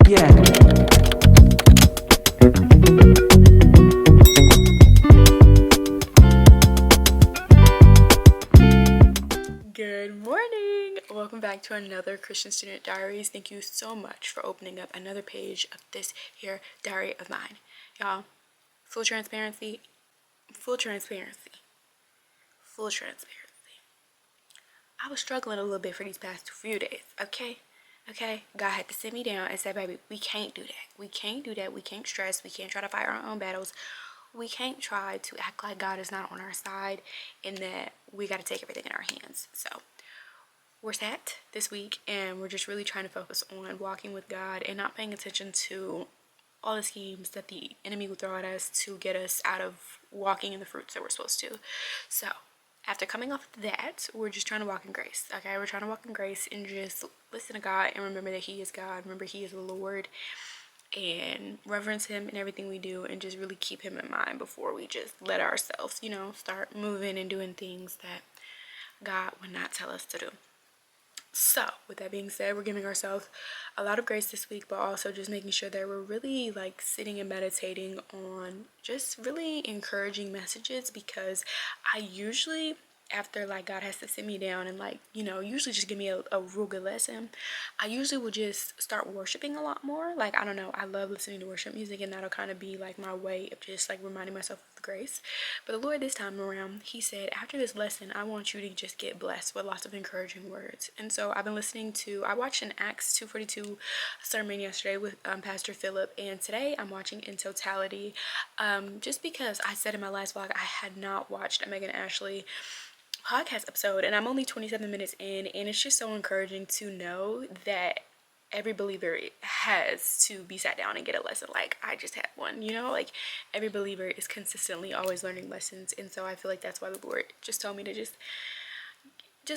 Yeah. Good morning! Welcome back to another Christian Student Diaries. Thank you so much for opening up another page of this here diary of mine. Y'all, full transparency, full transparency, full transparency. I was struggling a little bit for these past few days, okay? God had to sit me down and say, baby, we can't do that. We can't do that. We can't stress. We can't try to fight our own battles. We can't try to act like God is not on our side and that we got to take everything in our hands. So we're sat this week and we're just really trying to focus on walking with God and not paying attention to all the schemes that the enemy will throw at us to get us out of walking in the fruits that we're supposed to. So after coming off of that, we're just trying to walk in grace. Okay, we're trying to walk in grace and just listen to God and remember that He is God. Remember He is the Lord, and reverence Him in everything we do, and just really keep Him in mind before we just let ourselves, start moving and doing things that God would not tell us to do. So with that being said, we're giving ourselves a lot of grace this week, but also just making sure that we're really like sitting and meditating on just really encouraging messages, because I usually, after like God has to sit me down and like, usually just give me a real good lesson, I usually will just start worshiping a lot more. Like, I don't know, I love listening to worship music, and that'll kind of be like my way of just like reminding myself of the grace. But the Lord this time around, He said, after this lesson, I want you to just get blessed with lots of encouraging words. And so I've been listening to, I watched an Acts 2:42 sermon yesterday with Pastor Philip, and today I'm watching In Totality, just because I said in my last vlog I had not watched a Megan Ashley podcast episode, and I'm only 27 minutes in, and it's just so encouraging to know that every believer has to be sat down and get a lesson. Like, I just had one, like every believer is consistently always learning lessons. And so I feel like that's why the Lord just told me to just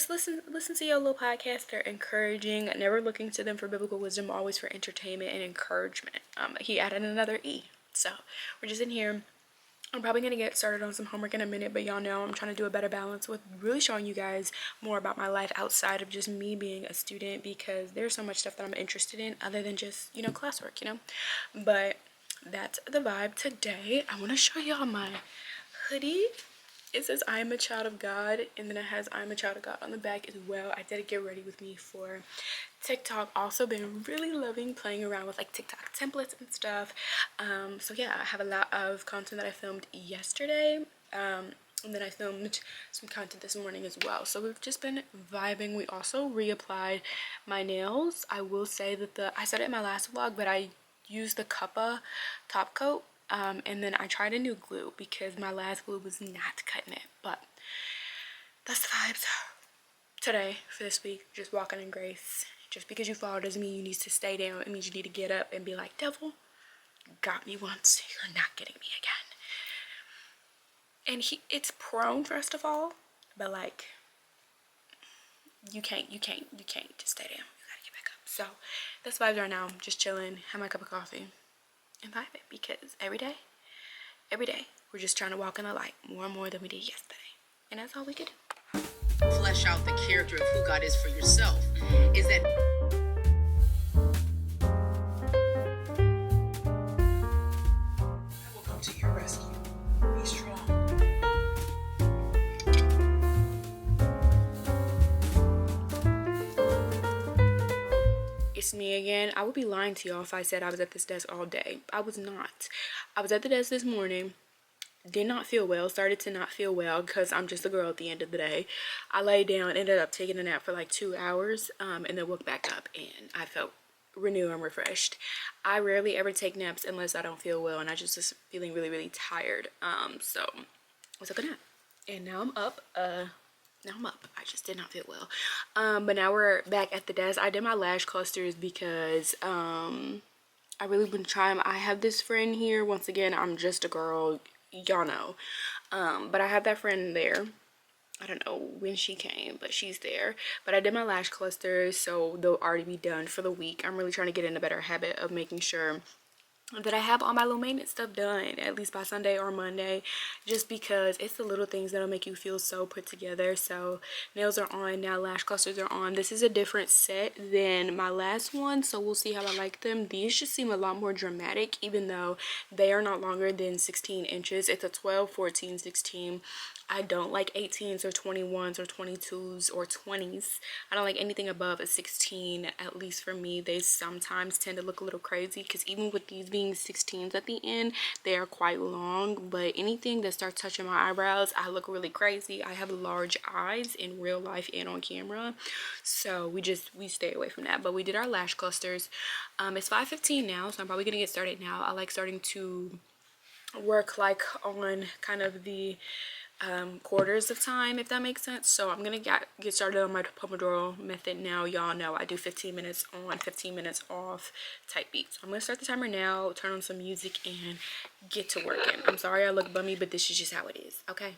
listen to your little podcast. They're encouraging, never looking to them for biblical wisdom, always for entertainment and encouragement. He added another E. So we're just in here. I'm probably going to get started on some homework in a minute, but y'all know I'm trying to do a better balance with really showing you guys more about my life outside of just me being a student, because there's so much stuff that I'm interested in other than just, classwork, But that's the vibe today. I want to show y'all my hoodie. It says I am a child of God, and then it has I am a child of God on the back as well. I did Get Ready With Me for TikTok. Also been really loving playing around with like TikTok templates and stuff. So yeah, I have a lot of content that I filmed yesterday, and then I filmed some content this morning as well. So we've just been vibing. We also reapplied my nails. I will say that I said it in my last vlog, but I used the 𝚑𝚒 top coat, and then I tried a new glue because my last glue was not cutting it. But that's the vibes today for this week. Just walking in grace. Just because you fall doesn't mean you need to stay down. It means you need to get up and be like, devil, got me once, you're not getting me again. And it's prone for us to fall, but like, you can't just stay down. You gotta get back up. So that's vibes right now. I'm just chilling, have my cup of coffee, and vibing, because every day, we're just trying to walk in the light more and more than we did yesterday. And that's all we can do. Flesh out the character of who God is for yourself is that I will come to your rescue. Be strong. It's me again. I would be lying to y'all if I said I was at this desk all day. I was not. I was at the desk this morning. Did not feel well, started to not feel well because I'm just a girl at the end of the day. I laid down, ended up taking a nap for like 2 hours, and then woke back up and I felt renewed and refreshed. I rarely ever take naps unless I don't feel well and I just was feeling really, really tired. So I took a nap and now I'm up. I just did not feel well. But now we're back at the desk. I did my lash clusters because I really been trying. I have this friend here. Once again, I'm just a girl, y'all know, but I have that friend there. I don't know when she came, but she's there. But I did my lash clusters, so they'll already be done for the week. I'm really trying to get in a better habit of making sure that I have all my little maintenance stuff done at least by Sunday or Monday, just because it's the little things that'll make you feel so put together. So nails are on now, lash clusters are on. This is a different set than my last one, so we'll see how I like them. These just seem a lot more dramatic, even though they are not longer than 16 inches. It's a 12, 14, 16. I don't like 18s or 21s or 22s or 20s. I don't like anything above a 16, at least for me. They sometimes tend to look a little crazy, because even with these being 16s at the end, they are quite long. But anything that starts touching my eyebrows, I look really crazy. I have large eyes in real life and on camera, so we stay away from that. But we did our lash clusters. It's 5:15 now, so I'm probably gonna get started now. I like starting to work like on kind of the quarters of time, if that makes sense. So I'm gonna get started on my Pomodoro method now. Y'all know I do 15 minutes on, 15 minutes off type beats. So I'm gonna start the timer now, turn on some music, and get to working. I'm sorry I look bummy, but this is just how it is, okay?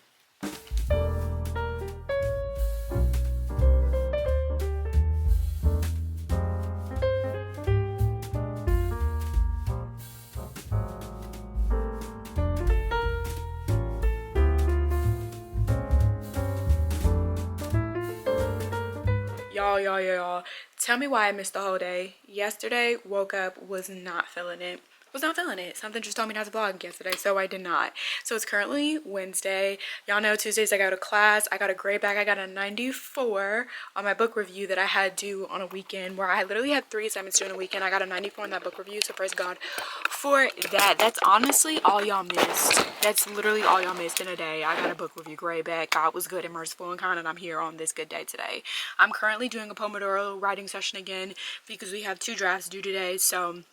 Y'all, tell me why I missed the whole day. Yesterday, woke up, was not feeling it. Something just told me not to vlog yesterday, so I did not. So it's currently Wednesday. Y'all know Tuesdays I go to class. I got a grade back. I got a 94 on my book review that I had due on a weekend, where I literally had 3 assignments due on a weekend. I got a 94 on that book review, so praise God for that. That's honestly all y'all missed. That's literally all y'all missed in a day. I got a book review grade back. God was good and merciful and kind, and I'm here on this good day today. I'm currently doing a Pomodoro writing session again, because we have 2 drafts due today. So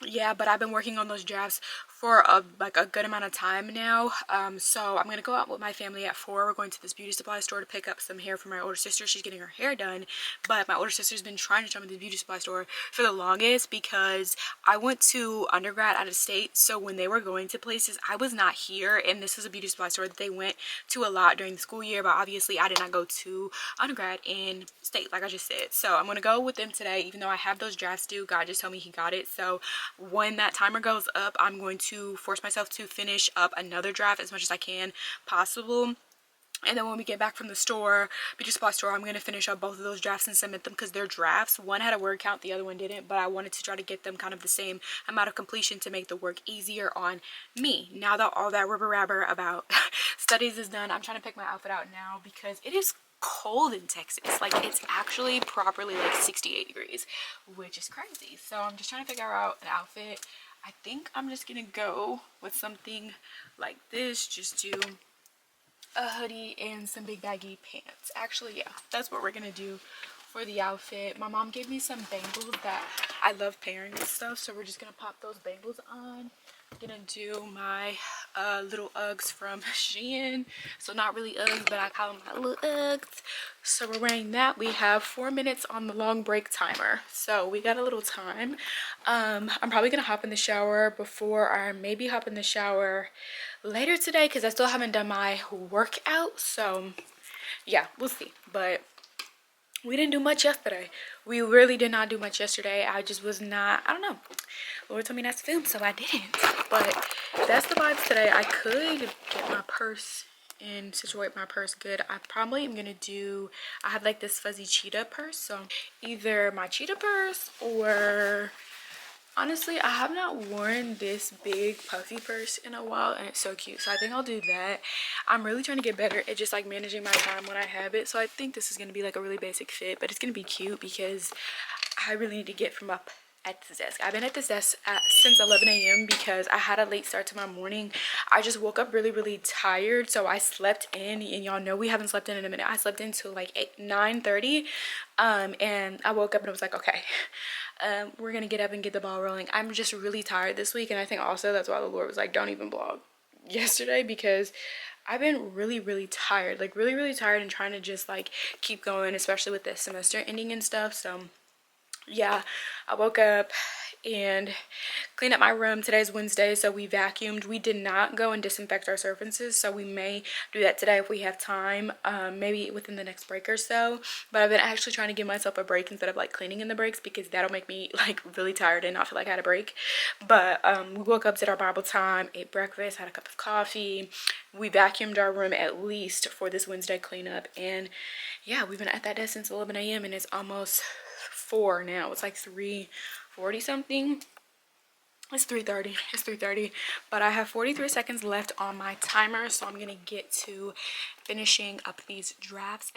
yeah, but I've been working on those drafts for a good amount of time now. So I'm gonna go out with my family at 4. We're going to this beauty supply store to pick up some hair for my older sister. She's getting her hair done, but my older sister's been trying to show me the beauty supply store for the longest, because I went to undergrad out of state. So when they were going to places, I was not here, and this is a beauty supply store that they went to a lot during the school year. But obviously I did not go to undergrad in state, like I just said. So I'm gonna go with them today, even though I have those drafts due. God just told me he got it. So when that timer goes up, I'm going to force myself to finish up another draft as much as I can possible. And then when we get back from the store, beauty supply store, I'm going to finish up both of those drafts and submit them, because they're drafts. One had a word count, the other one didn't, but I wanted to try to get them kind of the same amount of completion to make the work easier on me. Now that all that rubber rabber about studies is done, I'm trying to pick my outfit out now, because it is cold in Texas. Like, it's actually properly like 68 degrees, which is crazy. So I'm just trying to figure out an outfit. I think I'm just gonna go with something like this. Just do a hoodie and some big baggy pants. Actually, yeah, that's what we're gonna do for the outfit. My mom gave me some bangles that I love pairing with stuff, so we're just gonna pop those bangles on. I'm gonna do my little Uggs from Shein. So not really Uggs, but I call them my little Uggs. So we're wearing that. We have 4 minutes on the long break timer, so we got a little time. I'm probably gonna hop in the shower before, or maybe hop in the shower later today, because I still haven't done my workout. So yeah, we'll see. But we didn't do much yesterday. We really did not do much yesterday. I just was not, I don't know. Lord told me not to film, so I didn't. But that's the vibes today. I could get my purse and situate my purse good. I probably am gonna do, I have like this fuzzy cheetah purse. So either my cheetah purse, or honestly, I have not worn this big puffy purse in a while, and it's so cute. So I think I'll do that. I'm really trying to get better at just like managing my time when I have it. So I think this is going to be like a really basic fit, but it's going to be cute, because I really need to get from up at this desk. I've been at this desk since 11 a.m. because I had a late start to my morning. I just woke up really tired, so I slept in, and y'all know we haven't slept in a minute. I slept in till like 9:30, and I woke up and it was like, okay, we're gonna get up and get the ball rolling. I'm just really tired this week, and I think also that's why the Lord was like, don't even vlog yesterday, because I've been really tired, like really tired, and trying to just like keep going, especially with this semester ending and stuff. So yeah, I woke up and clean up my room. Today's Wednesday, so we vacuumed. We did not go and disinfect our surfaces, so we may do that today if we have time, maybe within the next break or so. But I've been actually trying to give myself a break instead of like cleaning in the breaks, because that'll make me like really tired and not feel like I had a break. But we woke up, did our Bible time, ate breakfast, had a cup of coffee. We vacuumed our room at least for this Wednesday cleanup, and yeah, we've been at that desk since 11 a.m. and it's almost 4 now. It's like 3:40 something. It's 3:30. It's 3:30. But I have 43 seconds left on my timer, so I'm gonna get to finishing up these drafts.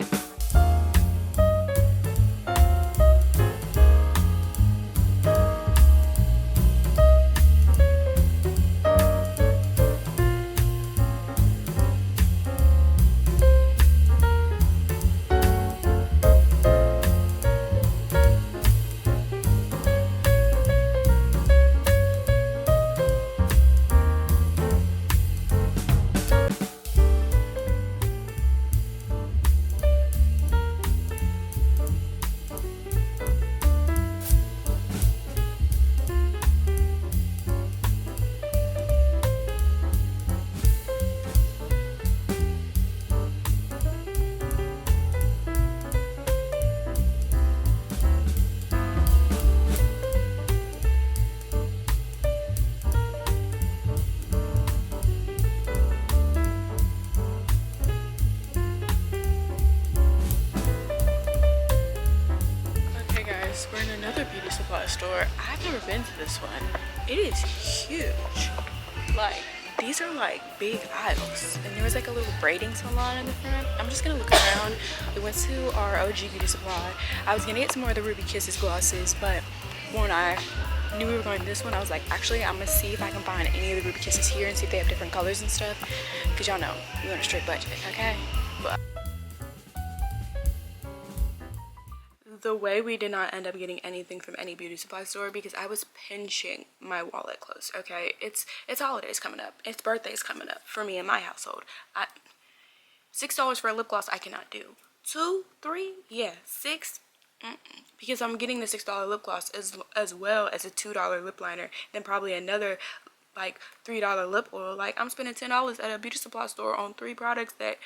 We're in another beauty supply store. I've never been to this one. It is huge. Like, these are like big aisles, and there was like a little braiding salon in the front. I'm just gonna look around. We went to our OG beauty supply. I was gonna get some more of the Ruby Kisses glosses, but when I knew we were going to this one, I was like, actually, I'm gonna see if I can find any of the Ruby Kisses here and see if they have different colors and stuff, because y'all know we on a strict budget, okay? But the way we did not end up getting anything from any beauty supply store, because I was pinching my wallet close, okay? It's holidays coming up. It's birthdays coming up for me and my household. $6 for a lip gloss I cannot do. 2, 3, yeah, 6, because I'm getting the $6 lip gloss as well as a $2 lip liner, then probably another like $3 lip oil. Like, I'm spending $10 at a beauty supply store on 3 products that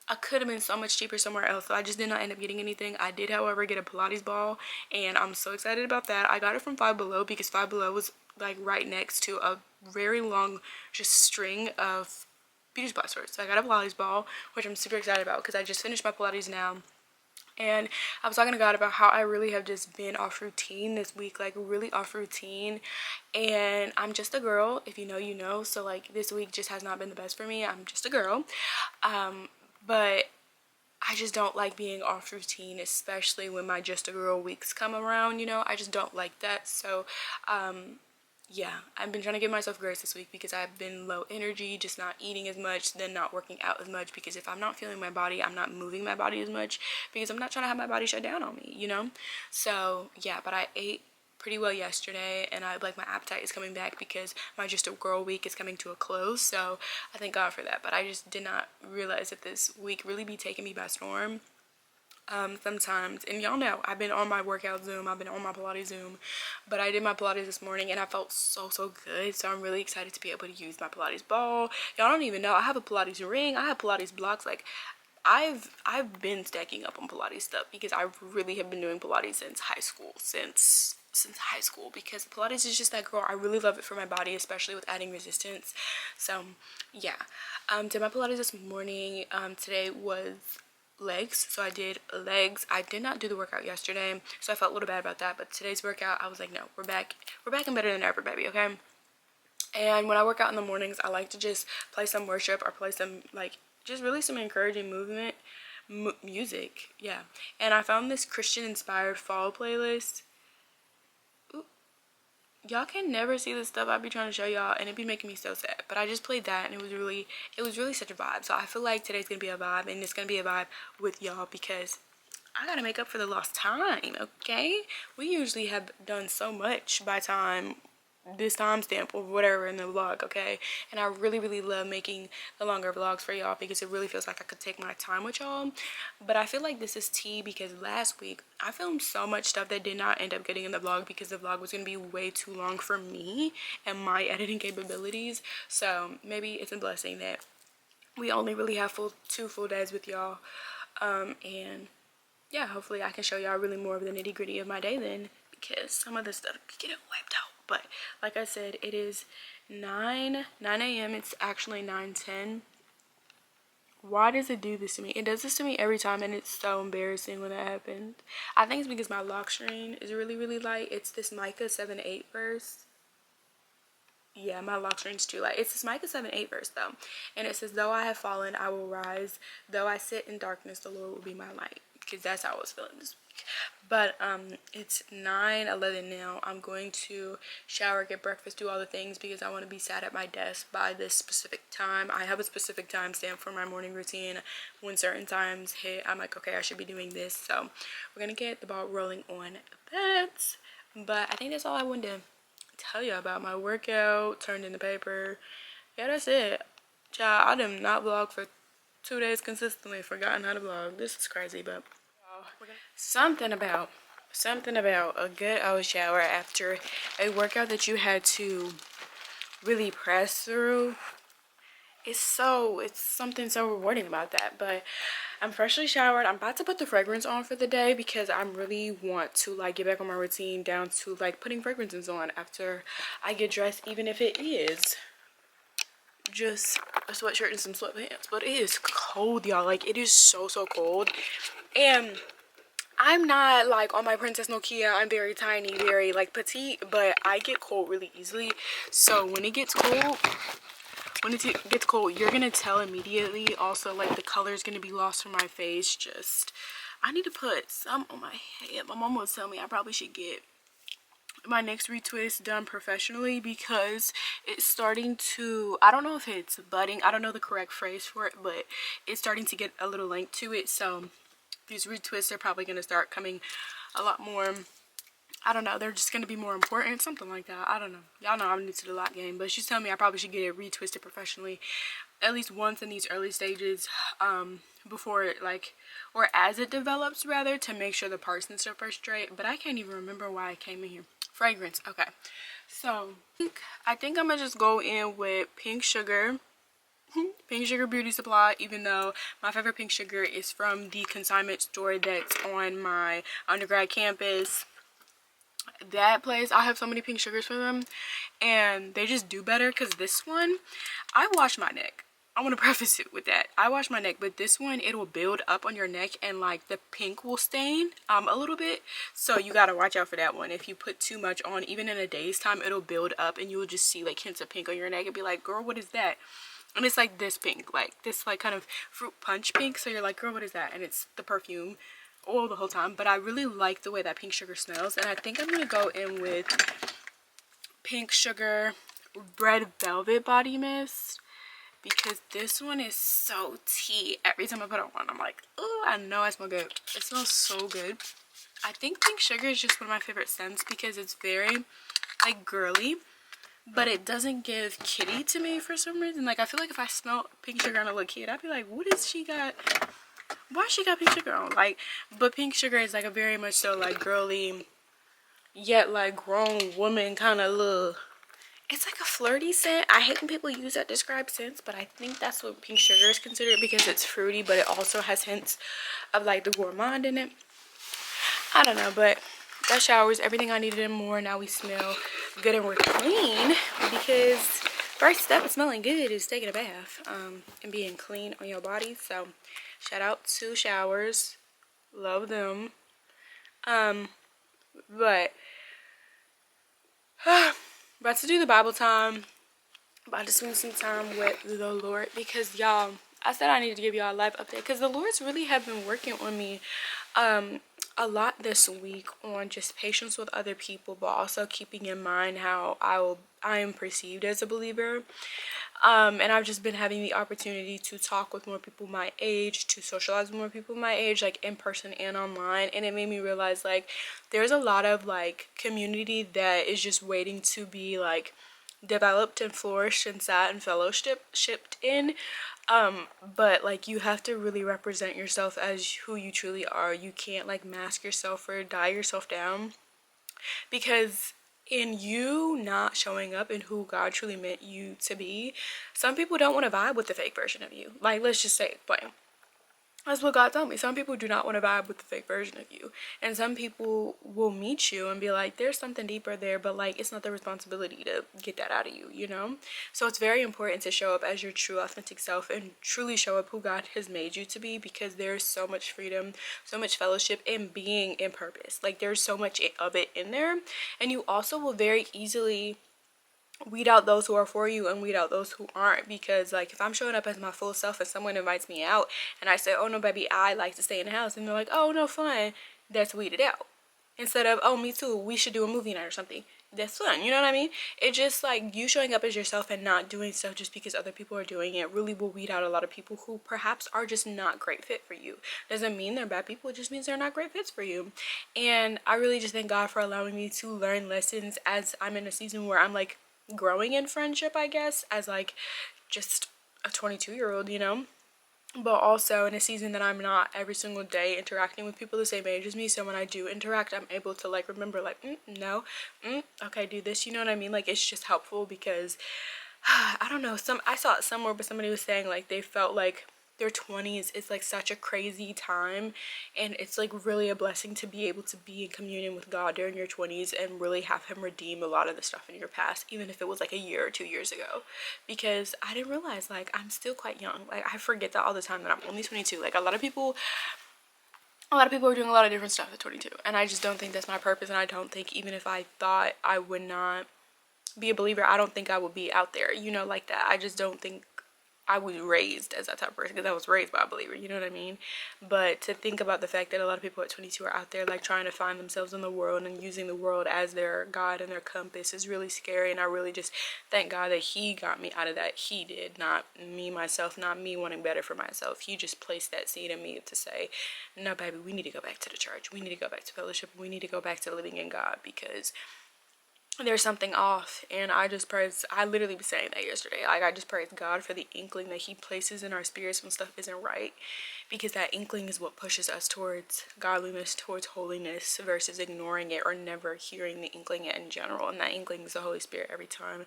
I could have been so much cheaper somewhere else. So I just did not end up getting anything. I did, however, get a Pilates ball, and I'm so excited about that. I got it from Five Below because Five Below was like right next to a very long just string of beauty supply stores. So I got a Pilates ball, which I'm super excited about because I just finished my Pilates now. And I was talking to God about how I really have just been off routine this week, like really off routine. And I'm just a girl. If you know, you know. So like this week just has not been the best for me. I'm just a girl. But I just don't like being off routine, especially when my just a girl weeks come around, you know. I just don't like that. So yeah, I've been trying to give myself grace this week because I've been low energy, just not eating as much, then not working out as much, because if I'm not feeling my body, I'm not moving my body as much, because I'm not trying to have my body shut down on me, you know. So yeah, but I ate pretty well yesterday, and I like my appetite is coming back because my just a girl week is coming to a close, so I thank God for that. But I just did not realize that this week really be taking me by storm sometimes. And y'all know I've been on my workout Zoom, I've been on my Pilates Zoom, but I did my Pilates this morning and I felt so good. So I'm really excited to be able to use my Pilates ball. Y'all don't even know I have a Pilates ring, I have Pilates blocks. Like I've been stacking up on Pilates stuff because I really have been doing Pilates since high school, since high school, because Pilates is just that girl. I really love it for my body, especially with adding resistance. So yeah, did my Pilates this morning. Today was legs, so I did legs. I did not do the workout yesterday, so I felt a little bad about that, but today's workout I was like, no, we're back and better than ever, baby, okay? And when I work out in the mornings, I like to just play some worship or play some like just really some encouraging movement music, yeah. And I found this Christian inspired fall playlist. Y'all can never see the stuff I be trying to show y'all, and it be making me so sad. But I just played that, and it was really such a vibe. So I feel like today's gonna be a vibe, and it's gonna be a vibe with y'all because I gotta make up for the lost time, okay? We usually have done so much by time this timestamp or whatever in the vlog, okay? And I really love making the longer vlogs for y'all because it really feels like I could take my time with y'all. But I feel like this is tea because last week I filmed so much stuff that did not end up getting in the vlog because the vlog was going to be way too long for me and my editing capabilities. So maybe it's a blessing that we only really have two full days with y'all. And yeah, hopefully I can show y'all really more of the nitty-gritty of my day then, because some of the stuff could get wiped out. But like I said, it is 9 a.m. It's actually 9:10. Why does it do this to me? It does this to me every time, and it's so embarrassing when that happens. I think it's because my lock screen is really light. It's this 𝚘𝚗𝚘𝚗 7/8 verse. Yeah, my lock screen's too light. It's this 𝚘𝚗𝚘𝚗 7/8 verse though, and it says, "Though I have fallen, I will rise. Though I sit in darkness, the Lord will be my light." Because that's how I was feeling this week. But it's 9:11 now. I'm going to shower, get breakfast, do all the things because I want to be sat at my desk by this specific time. I have a specific time stamp for my morning routine. When certain times hit, I'm like, okay, I should be doing this. So we're gonna get the ball rolling on that. But I think that's all I wanted to tell you about. My workout turned into paper. Yeah, that's it. Child, I did not vlog for 2 days consistently. Forgotten how to vlog. This is crazy, but something about a good old shower after a workout that you had to really press through. It's something so rewarding about that. But I'm freshly showered. I'm about to put the fragrance on for the day because I really want to like get back on my routine down to like putting fragrances on after I get dressed, even if it is just a sweatshirt and some sweatpants. But it is cold, y'all. Like, it is so cold. And I'm not like on my Princess Nokia. I'm very tiny, very like petite, but I get cold really easily. So when it gets cold, you're gonna tell immediately. Also, like, the color is gonna be lost from my face. Just, I need to put some on my head. My mom was telling me I probably should get my next retwist done professionally because it's starting to, I don't know if it's budding, I don't know the correct phrase for it, but it's starting to get a little length to it. So these retwists are probably going to start coming a lot more, I don't know, they're just going to be more important, something like that. I don't know, y'all know I'm new to the lock game, but she's telling me I probably should get it retwisted professionally at least once in these early stages, before it, like, or as it develops rather, to make sure the parts and stuff are straight. But I can't even remember why I came in here. Fragrance, okay. So I think I'm gonna just go in with Pink Sugar Beauty Supply, even though my favorite Pink Sugar is from the consignment store that's on my undergrad campus. That place, I have so many Pink Sugars for them, and they just do better. Because this one, I wash my neck. I want to preface it with that. I wash my neck, but this one, it will build up on your neck and like the pink will stain a little bit. So you got to watch out for that one. If you put too much on, even in a day's time, it'll build up and you'll just see like hints of pink on your neck and be like, girl, what is that? And it's like this pink, like this like kind of fruit punch pink. So you're like, girl, what is that? And it's the perfume oil the whole time. But I really like the way that Pink Sugar smells, and I think I'm going to go in with Pink Sugar Red Velvet Body Mist, because this one is so tea. Every time I put it on, I'm like, oh, I know I smell good. It smells so good. I think Pink Sugar is just one of my favorite scents because it's very like girly, but it doesn't give kitty to me for some reason. Like, I feel like if I smell Pink Sugar on a little kid, I'd be like, what is she got? Why she got Pink Sugar on? Like, but Pink Sugar is like a very much so like girly yet like grown woman kind of look. It's like a flirty scent. I hate when people use that to describe scents, but I think that's what Pink Sugar is considered because it's fruity, but it also has hints of like the gourmand in it. I don't know, but that shower's everything I needed and more. Now we smell good and we're clean, because first step of smelling good is taking a bath and being clean on your body. So shout out to showers, love them. But about to do the Bible time, about to spend some time with the Lord, because y'all, I said I needed to give y'all a life update because the Lord's really have been working on me a lot this week on just patience with other people, but also keeping in mind how I am perceived as a believer. And I've just been having the opportunity to talk with more people my age, to socialize with more people my age, like in person and online. And it made me realize like there's a lot of like community that is just waiting to be like developed and flourished and sat and fellowshipped in. But like you have to really represent yourself as who you truly are. You can't like mask yourself or die yourself down, because in you not showing up in who God truly meant you to be, some people don't want to vibe with the fake version of you. Like, let's just say it plain. That's what God told me. Some people do not want to vibe with the fake version of you. And some people will meet you and be like, there's something deeper there, but like, it's not their responsibility to get that out of you, you know? So it's very important to show up as your true, authentic self and truly show up who God has made you to be, because there's so much freedom, so much fellowship in being in purpose. Like, there's so much of it in there. And you also will very easily weed out those who are for you and weed out those who aren't, because like if I'm showing up as my full self and someone invites me out and I say, oh no baby, I like to stay in the house, and they're like, oh no, fun, that's weeded out. Instead of, oh me too, we should do a movie night or something, that's fun. You know what I mean? It just like you showing up as yourself and not doing stuff just because other people are doing it really will weed out a lot of people who perhaps are just not great fit for you. Doesn't mean they're bad people, it just means they're not great fits for you. And I really just thank God for allowing me to learn lessons as I'm in a season where I'm like growing in friendship, I guess, as like just a 22-year-old, you know, but also in a season that I'm not every single day interacting with people the same age as me. So when I do interact, I'm able to like remember like, no, okay, do this, you know what I mean? Like, it's just helpful because I don't know, I saw it somewhere, but somebody was saying like they felt like their 20s is like such a crazy time, and it's like really a blessing to be able to be in communion with God during your 20s and really have him redeem a lot of the stuff in your past, even if it was like a year or 2 years ago. Because I didn't realize like I'm still quite young. Like, I forget that all the time that I'm only 22. Like, a lot of people are doing a lot of different stuff at 22, and I just don't think that's my purpose. And I don't think, even if I thought I would not be a believer, I don't think I would be out there, you know, like that. I just don't think I was raised as that type of person, because I was raised by a believer, you know what I mean? But to think about the fact that a lot of people at 22 are out there like trying to find themselves in the world and using the world as their God and their compass is really scary. And I really just thank God that he got me out of that. He did, not me, myself, not me wanting better for myself. He just placed that seed in me to say, no baby, we need to go back to the church, we need to go back to fellowship, we need to go back to living in God, because there's something off. And I literally was saying that yesterday, like I just praise God for the inkling that he places in our spirits when stuff isn't right, because that inkling is what pushes us towards godliness, towards holiness, versus ignoring it or never hearing the inkling in general. And that inkling is the Holy Spirit every time.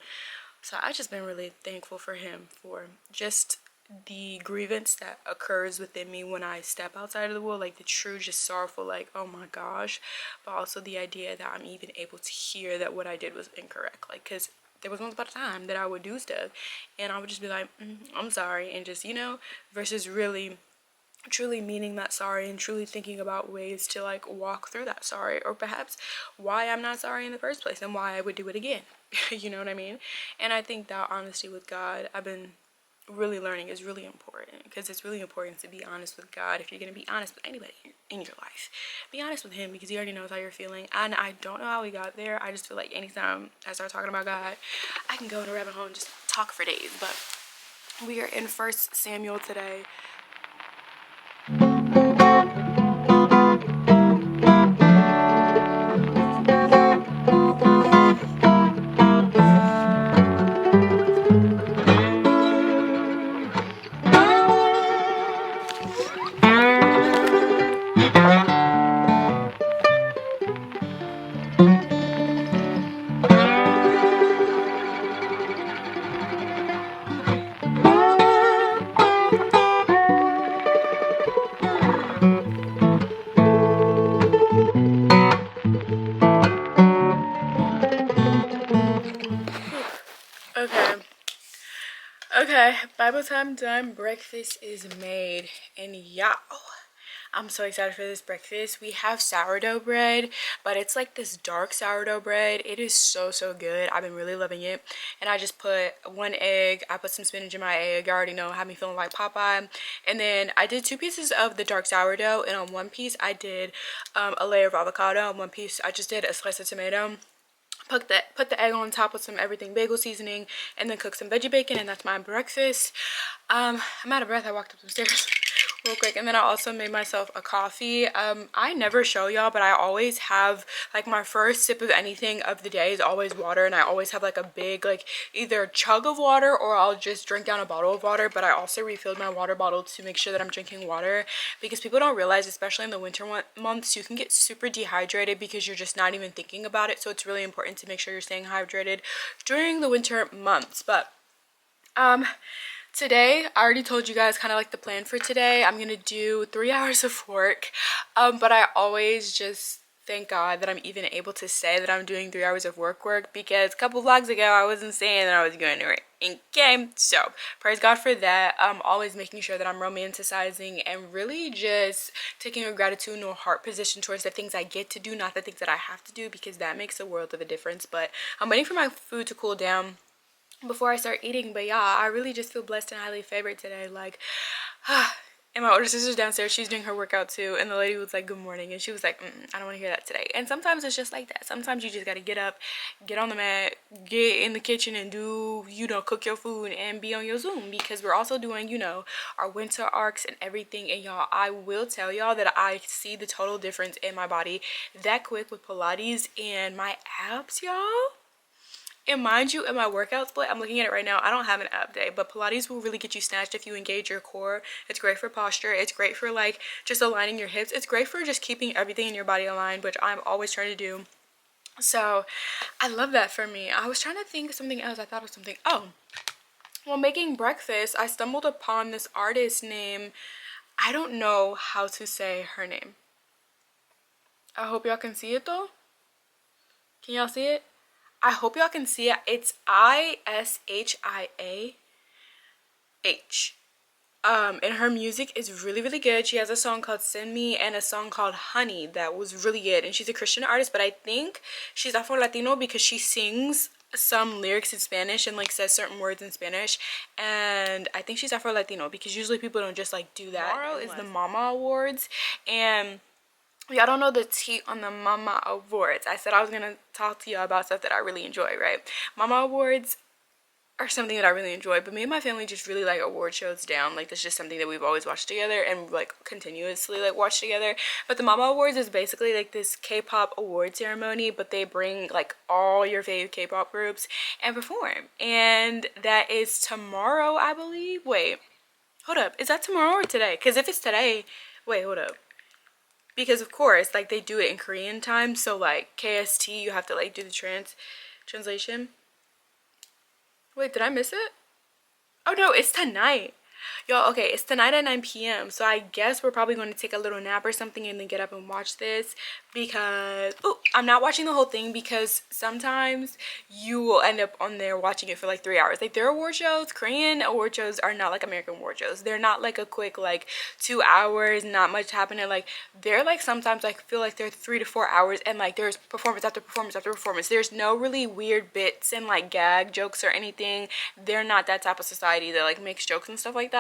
So I've just been really thankful for him, for just the grievance that occurs within me when I step outside of the world, like the true just sorrowful like, oh my gosh, but also the idea that I'm even able to hear that what I did was incorrect. Like, because there was once upon a time that I would do stuff and I would just be like, I'm sorry, and just, you know, versus really truly meaning that sorry and truly thinking about ways to like walk through that sorry, or perhaps why I'm not sorry in the first place and why I would do it again. You know what I mean? And I think that honesty with God, I've been really learning, is really important, because it's really important to be honest with God. If you're going to be honest with anybody in your life, be honest with him, because he already knows how you're feeling. And I don't know how we got there. I just feel like anytime I start talking about God, I can go in a rabbit hole and just talk for days. But we are in 1 Samuel today. Okay, Bible time done. Breakfast is made, and y'all, I'm so excited for this breakfast. We have sourdough bread, but it's like this dark sourdough bread. It is so good. I've been really loving it. And I just put 1 egg, I put some spinach in my egg. You already know, have me feeling like Popeye. And then I did 2 pieces of the dark sourdough, and on one piece I did a layer of avocado. On one piece I just did a slice of tomato. put the egg on top with some everything bagel seasoning, and then cook some veggie bacon, and that's my breakfast. I'm out of breath. I walked up the stairs real quick, and then I also made myself a coffee. I never show y'all, but I always have like my first sip of anything of the day is always water, and I always have like a big like either chug of water or I'll just drink down a bottle of water. But I also refilled my water bottle to make sure that I'm drinking water, because people don't realize, especially in the winter months, you can get super dehydrated because you're just not even thinking about it. So it's really important to make sure you're staying hydrated during the winter months. But today, I already told you guys kind of like the plan for today. I'm gonna do 3 hours of work, but I always just thank God that I'm even able to say that I'm doing 3 hours of work, because a couple vlogs ago I wasn't saying that I was going to work. Okay, so praise God for that. I'm always making sure that I'm romanticizing and really just taking a gratitudinal heart position towards the things I get to do, not the things that I have to do, because that makes a world of a difference. But I'm waiting for my food to cool down before I start eating. But yeah, I really just feel blessed and highly favored today. Like, and my older sister's downstairs, she's doing her workout too, and the lady was like, good morning, and she was like, I don't want to hear that today. And sometimes it's just like that. Sometimes you just got to get up, get on the mat, get in the kitchen and do, you know, cook your food and be on your Zoom, because we're also doing, you know, our winter arcs and everything. And y'all, I will tell y'all that I see the total difference in my body that quick with Pilates and my abs, y'all. And mind you, in my workout split, I'm looking at it right now, I don't have an ab day, but Pilates will really get you snatched if you engage your core. It's great for posture. It's great for like just aligning your hips. It's great for just keeping everything in your body aligned, which I'm always trying to do. So I love that for me. I was trying to think of something else. I thought of something. Oh, while making breakfast, I stumbled upon this artist name. I don't know how to say her name. I hope y'all can see it though. Can y'all see it? I hope y'all can see it. It's ISHIAH. And her music is really, really good. She has a song called Send Me and a song called Honey that was really good. And she's a Christian artist, but I think she's Afro-Latino because she sings some lyrics in Spanish and like says certain words in Spanish. And I think she's Afro-Latino because usually people don't just like do that. Tomorrow is the Mama Awards, and y'all don't know the tea on the Mama Awards. I said I was gonna talk to y'all about stuff that I really enjoy, right? Mama Awards are something that I really enjoy, but me and my family just really like award shows down. Like, that's just something that we've always watched together and like continuously like watch together. But the Mama Awards is basically like this K-pop award ceremony, but they bring like all your favorite K-pop groups and perform. And that is tomorrow, I believe. Wait, hold up, is that tomorrow or today? Because if it's today, wait, hold up. Because of course, like, they do it in Korean time, so like KST, you have to like do the translation. Wait, did I miss it? Oh no, it's tonight. Y'all, okay, it's tonight at 9 p.m. So I guess we're probably going to take a little nap or something and then get up and watch this, because I'm not watching the whole thing, because sometimes you will end up on there watching it for like 3 hours. Like, their award shows, Korean award shows are not like American award shows. They're not like a quick like 2 hours, not much happening. Like, they're like sometimes like feel like they're 3 to 4 hours, and like there's performance after performance after performance. There's no really weird bits and like gag jokes or anything. They're not that type of society that like makes jokes and stuff like that.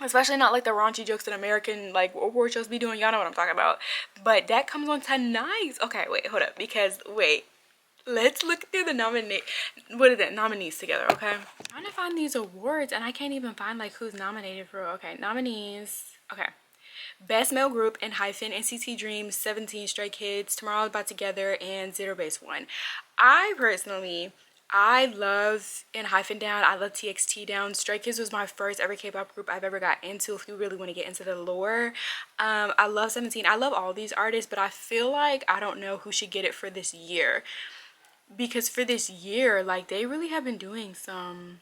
Especially not like the raunchy jokes that American like award shows be doing. Y'all know what I'm talking about. But that comes on tonight. Okay, wait, hold up, because wait, let's look through the nominees together. Okay, I'm trying to find these awards and I can't even find like who's nominated for. Okay, nominees. Okay, Best Male Group in hyphen NCT Dream, 17 Stray Kids, Tomorrow About Together, and Zero Base One. I love In Hyphen Down. I love TXT Down. Stray Kids was my first ever K-pop group I've ever got into, if you really want to get into the lore. I love 17. I love all these artists, but I feel like I don't know who should get it for this year. Because for this year, like, they really have been doing some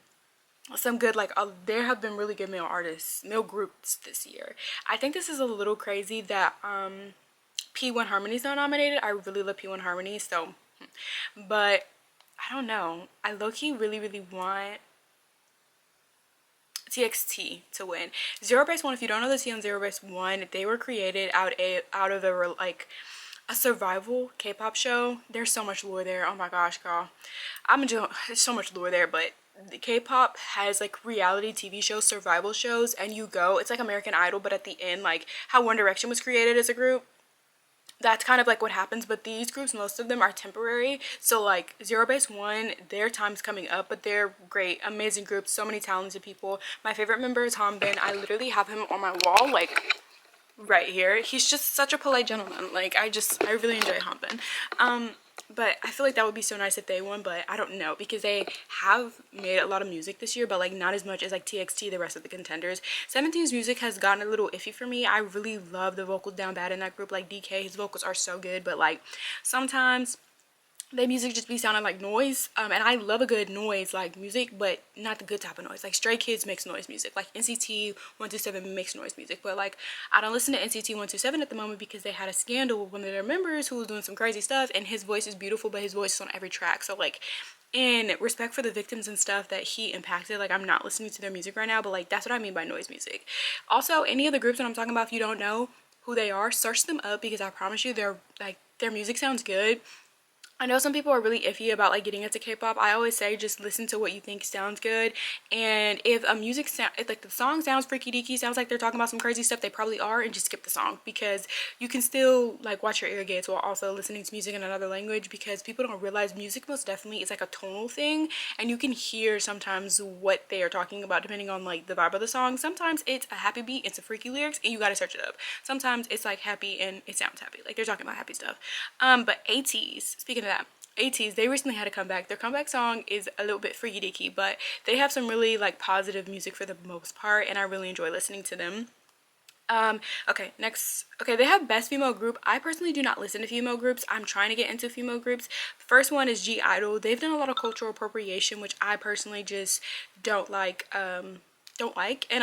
good, like, there have been really good male artists, male groups this year. I think this is a little crazy that P1 Harmony's not nominated. I really love P1 Harmony, so, but I don't know. I low-key really, really want TXT to win. Zero Base One, if you don't know the tea on Zero Base One, they were created out of a survival K-pop show. There's so much lore there. Oh my gosh, girl. There's so much lore there, but the K-pop has like reality TV shows, survival shows, and it's like American Idol, but at the end, like how One Direction was created as a group. that's kind of like what happens. But these groups, most of them are temporary. So like Zero Base One, their time's coming up, but they're great, amazing groups, so many talented people. My favorite member is 𝚘𝚗. I literally have him on my wall, like right here. He's just such a polite gentleman. Like I really enjoy 𝚘𝚗. But I feel like that would be so nice if they won, but I don't know, because they have made a lot of music this year, but like not as much as like TXT, the rest of the contenders. 17's music has gotten a little iffy for me. I really love the vocals down bad in that group. Like DK, his vocals are so good, but like sometimes their music just be sounding like noise, and I love a good noise like music, but not the good type of noise. Like Stray Kids makes noise music, like NCT 127 makes noise music, but like I don't listen to NCT 127 at the moment because they had a scandal with one of their members who was doing some crazy stuff, and his voice is beautiful, but his voice is on every track. So like, in respect for the victims and stuff that he impacted, like I'm not listening to their music right now, but like that's what I mean by noise music. Also, any of the groups that I'm talking about, if you don't know who they are, search them up, because I promise you they're like, their music sounds good. I know some people are really iffy about like getting into K-pop. I always say just listen to what you think sounds good, and if a music sound, if like the song sounds freaky deaky, sounds like they're talking about some crazy stuff, they probably are, and just skip the song, because you can still like watch your ear gates while also listening to music in another language, because people don't realize music most definitely is like a tonal thing, and you can hear sometimes what they are talking about depending on like the vibe of the song. Sometimes it's a happy beat, it's a freaky lyrics, and you gotta search it up. Sometimes it's like happy and it sounds happy, like they're talking about happy stuff. But ATEEZ, speaking of that, ATEEZ, they recently had a comeback. Their comeback song is a little bit freaky deaky, but they have some really like positive music for the most part, and I really enjoy listening to them. Okay, next. Okay, they have best female group. I personally do not listen to female groups. I'm trying to get into female groups. First one is (G)I-DLE. They've done a lot of cultural appropriation, which I personally just don't like, and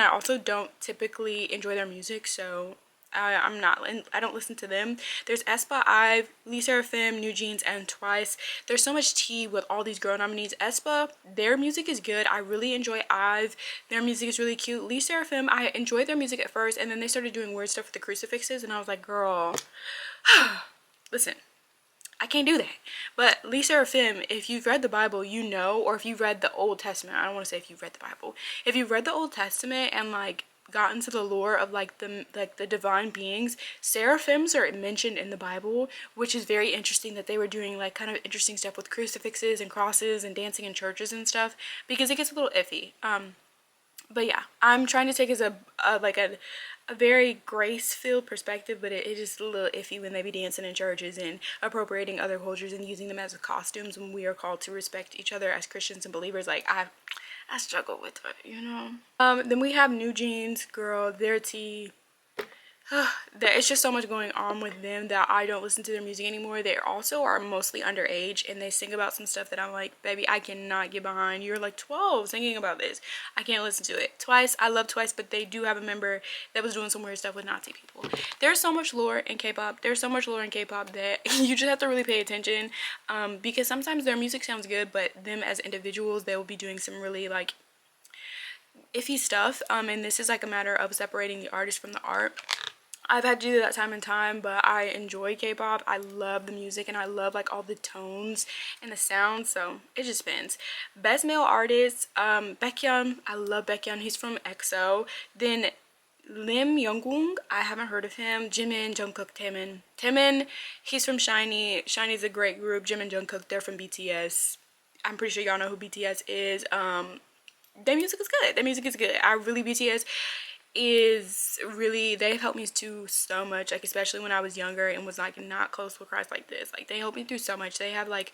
I also don't typically enjoy their music, so I don't listen to them. There's aespa, IVE, LE SSERAFIM, NewJeans, and TWICE. There's so much tea with all these girl nominees. aespa, their music is good. I really enjoy IVE. Their music is really cute. LE SSERAFIM, I enjoyed their music at first, and then they started doing weird stuff with the crucifixes, and I was like, girl, listen, I can't do that. But LE SSERAFIM, if you've read the Bible, you know, or if you've read the Old Testament, I don't want to say if you've read the Bible. If you've read the Old Testament and like gotten to the lore of like the divine beings, seraphims are mentioned in the Bible, which is very interesting that they were doing like kind of interesting stuff with crucifixes and crosses and dancing in churches and stuff, because it gets a little iffy. But yeah, I'm trying to take as a very grace-filled perspective, but it is a little iffy when they be dancing in churches and appropriating other cultures and using them as costumes when we are called to respect each other as Christians and believers. Like I struggle with it, you know. Then we have NewJeans, girl, their tea. It's just so much going on with them that I don't listen to their music anymore. They also are mostly underage, and they sing about some stuff that I'm like, baby, I cannot get behind. You're like 12 singing about this. I can't listen to it. TWICE, I love TWICE, but they do have a member that was doing some weird stuff with Nazi people. There's so much lore in K-pop. There's so much lore in K-pop that you just have to really pay attention, because sometimes their music sounds good, but them as individuals, they will be doing some really like iffy stuff, and this is like a matter of separating the artist from the art. I've had to do that time and time, but I enjoy K-pop. I love the music, and I love like all the tones and the sounds, so it just depends. Best male artist, Baekhyun. I love Baekhyun. He's from EXO. Then Lim Youngwoong, I haven't heard of him. Jimin, Jungkook, Taemin, he's from SHINee. SHINee's a great group. Jimin, Jungkook, they're from BTS. I'm pretty sure y'all know who BTS is. Their music is good. Their music is good. BTS is really, they've helped me through so much, like especially when I was younger and was like not close with Christ like this. Like they helped me through so much. They have like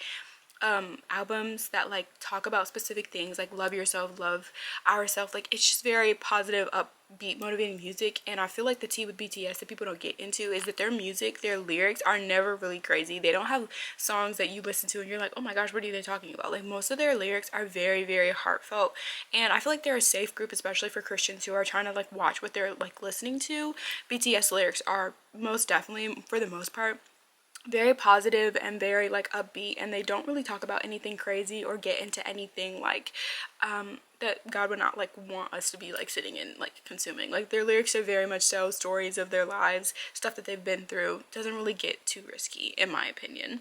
albums that like talk about specific things, like love yourself, love ourselves. Like it's just very positive, upbeat, motivating music. And I feel like the tea with BTS that people don't get into is that their music, their lyrics are never really crazy. They don't have songs that you listen to and you're like, oh my gosh, what are they talking about? Like most of their lyrics are very, very heartfelt, and I feel like they're a safe group, especially for Christians who are trying to like watch what they're like listening to. BTS lyrics are most definitely, for the most part, very positive and very like upbeat, and they don't really talk about anything crazy or get into anything like that God would not like want us to be like sitting and like consuming. Like their lyrics are very much so stories of their lives, stuff that they've been through. Doesn't really get too risky in my opinion.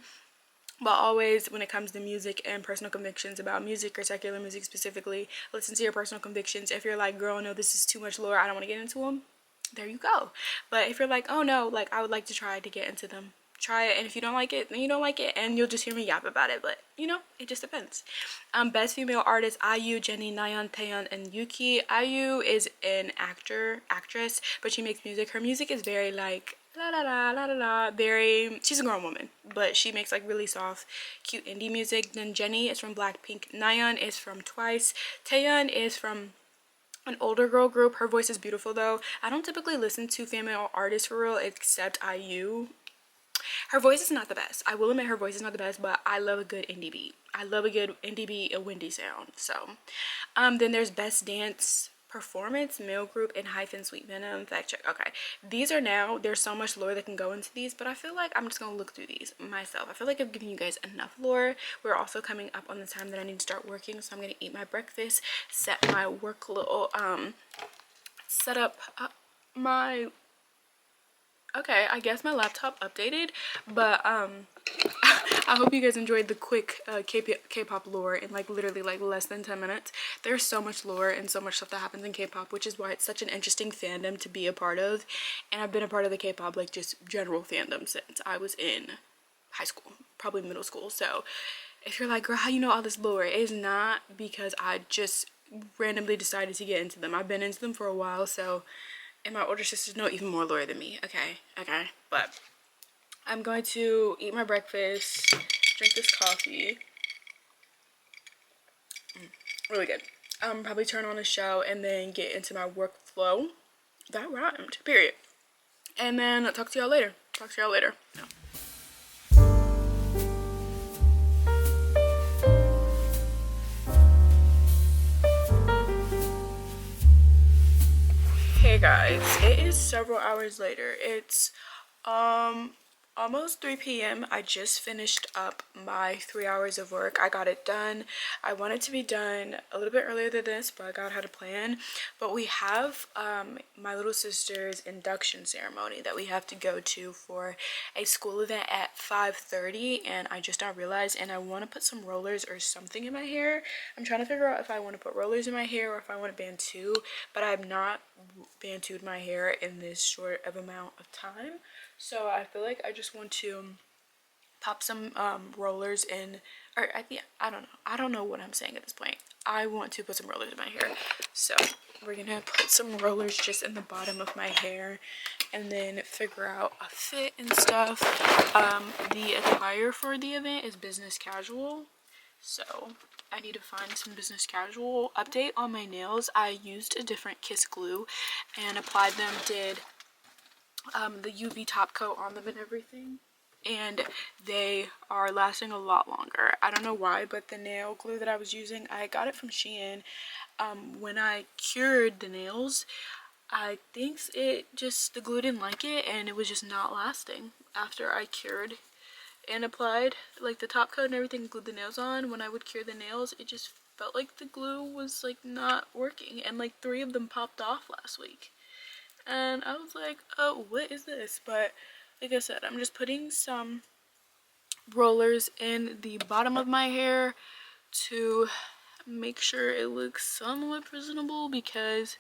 But always, when it comes to music and personal convictions about music or secular music specifically, listen to your personal convictions. If you're like, girl, no, this is too much lore, I don't want to get into them, there you go. But if you're like, oh no, like I would like to try to get into them, try it, and if you don't like it, then you don't like it, and you'll just hear me yap about it. But you know, it just depends. Best female artist: IU, Jennie, Nayeon, Taeyeon, and Yuki. IU is an actress, but she makes music. Her music is very like la la la la la la, very, she's a grown woman, but she makes like really soft, cute indie music. Then Jennie is from Blackpink. Nayeon is from Twice. Taeyeon is from an older girl group. Her voice is beautiful though. I don't typically listen to female artists for real except IU. Her voice is not the best. I will admit her voice is not the best, but I love a good indie beat. I love a good indie beat, a windy sound. So, then there's best dance performance, male group, and hyphen Sweet Venom. Fact check. Okay, these are now, there's so much lore that can go into these, but I feel like I'm just gonna look through these myself. I feel like I've given you guys enough lore. We're also coming up on the time that I need to start working, so I'm gonna eat my breakfast, set my work little set up my, okay, I guess my laptop updated, but I hope you guys enjoyed the quick K-pop lore in like literally like less than 10 minutes. There's so much lore and so much stuff that happens in K-pop, which is why it's such an interesting fandom to be a part of. And I've been a part of the K-pop like just general fandom since I was in high school, probably middle school. So if you're like, girl, how you know all this lore? It is not because I just randomly decided to get into them. I've been into them for a while, so, and my older sisters know even more lore than me. Okay, but I'm going to eat my breakfast, drink this coffee. Really good. Probably turn on a show and then get into my workflow. That rhymed, period. And then I'll talk to y'all later. Yeah. Hey guys, it is several hours later. It's almost 3 p.m. I just finished up my 3 hours of work. I got it done. I wanted to be done a little bit earlier than this, but God had a plan. But we have my little sister's induction ceremony that we have to go to for a school event at 5:30, and I just now realized, and I want to put some rollers or something in my hair. I'm trying to figure out if I want to put rollers in my hair or if I want to bantu, but I have not bantued my hair in this short of amount of time. So I feel like I just want to pop some rollers in, or I don't know what I'm saying at this point. I want to put some rollers in my hair. So we're gonna put some rollers just in the bottom of my hair and then figure out a fit and stuff. The attire for the event is business casual. So I need to find some business casual. Update on my nails. I used a different Kiss glue and applied them, did the UV top coat on them and everything, and they are lasting a lot longer. I don't know why, but the nail glue that I was using, I got it from Shein. When I cured the nails, I think the glue didn't like it and it was just not lasting. After I cured and applied like the top coat and everything, glued the nails on, when I would cure the nails, it just felt like the glue was like not working, and like 3 of them popped off last week. And I was like, oh, what is this? But like I said, I'm just putting some rollers in the bottom of my hair to make sure it looks somewhat presentable, because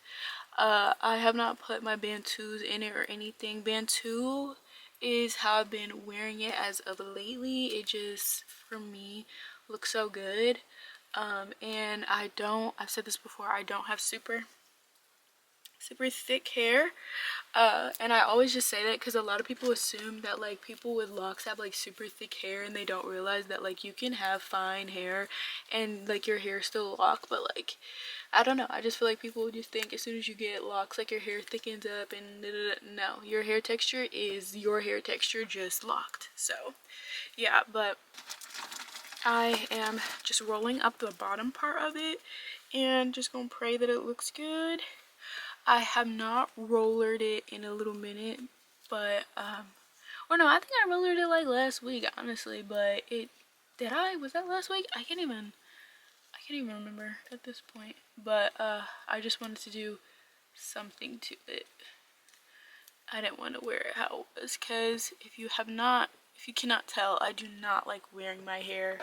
I have not put my bantus in it or anything. Bantu is how I've been wearing it as of lately. It just, for me, looks so good. And I've said this before, I don't have super thick hair, and I always just say that because a lot of people assume that like people with locks have like super thick hair, and they don't realize that like you can have fine hair and like your hair still lock. But like, I don't know, I just feel like people just think as soon as you get locks like your hair thickens up, and no, your hair texture is your hair texture, just locked. So yeah, but I am just rolling up the bottom part of it and just gonna pray that it looks good. I have not rollered it in a little minute, but or no, I think I rollered it like last week, honestly. But was that last week? I can't even remember at this point. But I just wanted to do something to it. I didn't want to wear it how it was, because if you cannot tell, I do not like wearing my hair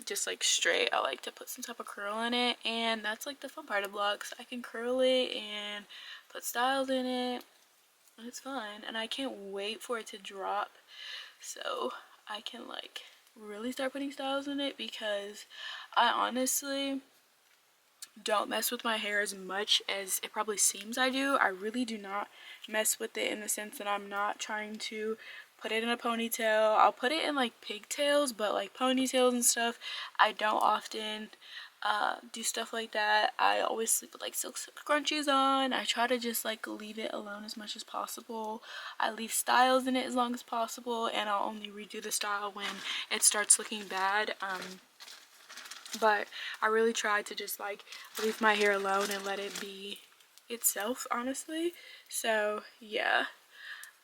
just like straight. I like to put some type of curl in it, and that's like the fun part of vlogs. I can curl it and put styles in it, and it's fun, and I can't wait for it to drop. so I can like really start putting styles in it, because I honestly don't mess with my hair as much as it probably seems I do. I really do not mess with it in the sense that I'm not trying to put it in a ponytail. I'll put it in like pigtails, but like ponytails and stuff, I don't often do stuff like that. I always sleep with like silk scrunchies on. I try to just like leave it alone as much as possible. I leave styles in it as long as possible, and I'll only redo the style when it starts looking bad. But I really try to just like leave my hair alone and let it be itself, honestly. So yeah,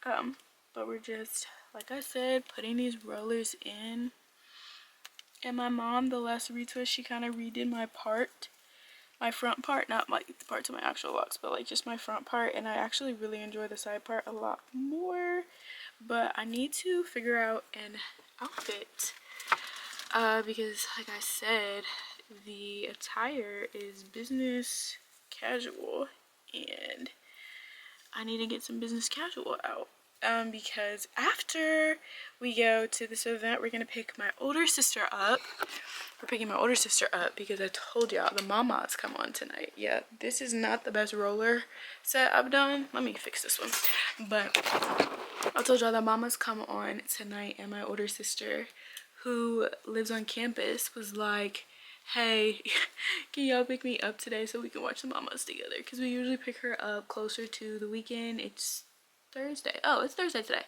but we're just, like I said, putting these rollers in. And my mom, the last retwist, she kind of redid my front part, not like the parts of my actual locks, but like just my front part. And I actually really enjoy the side part a lot more, but I need to figure out an outfit, because like I said, the attire is business casual, and I need to get some business casual out. Because after we go to this event, we're gonna pick my older sister up. We're picking my older sister up because I told y'all the mamas come on tonight. Yeah, this is not the best roller set I've done. Let me fix this one. But I told y'all the mamas come on tonight, and my older sister, who lives on campus, was like, hey, can y'all pick me up today so we can watch the mamas together? Because we usually pick her up closer to the weekend. It's Thursday. Oh, it's Thursday today.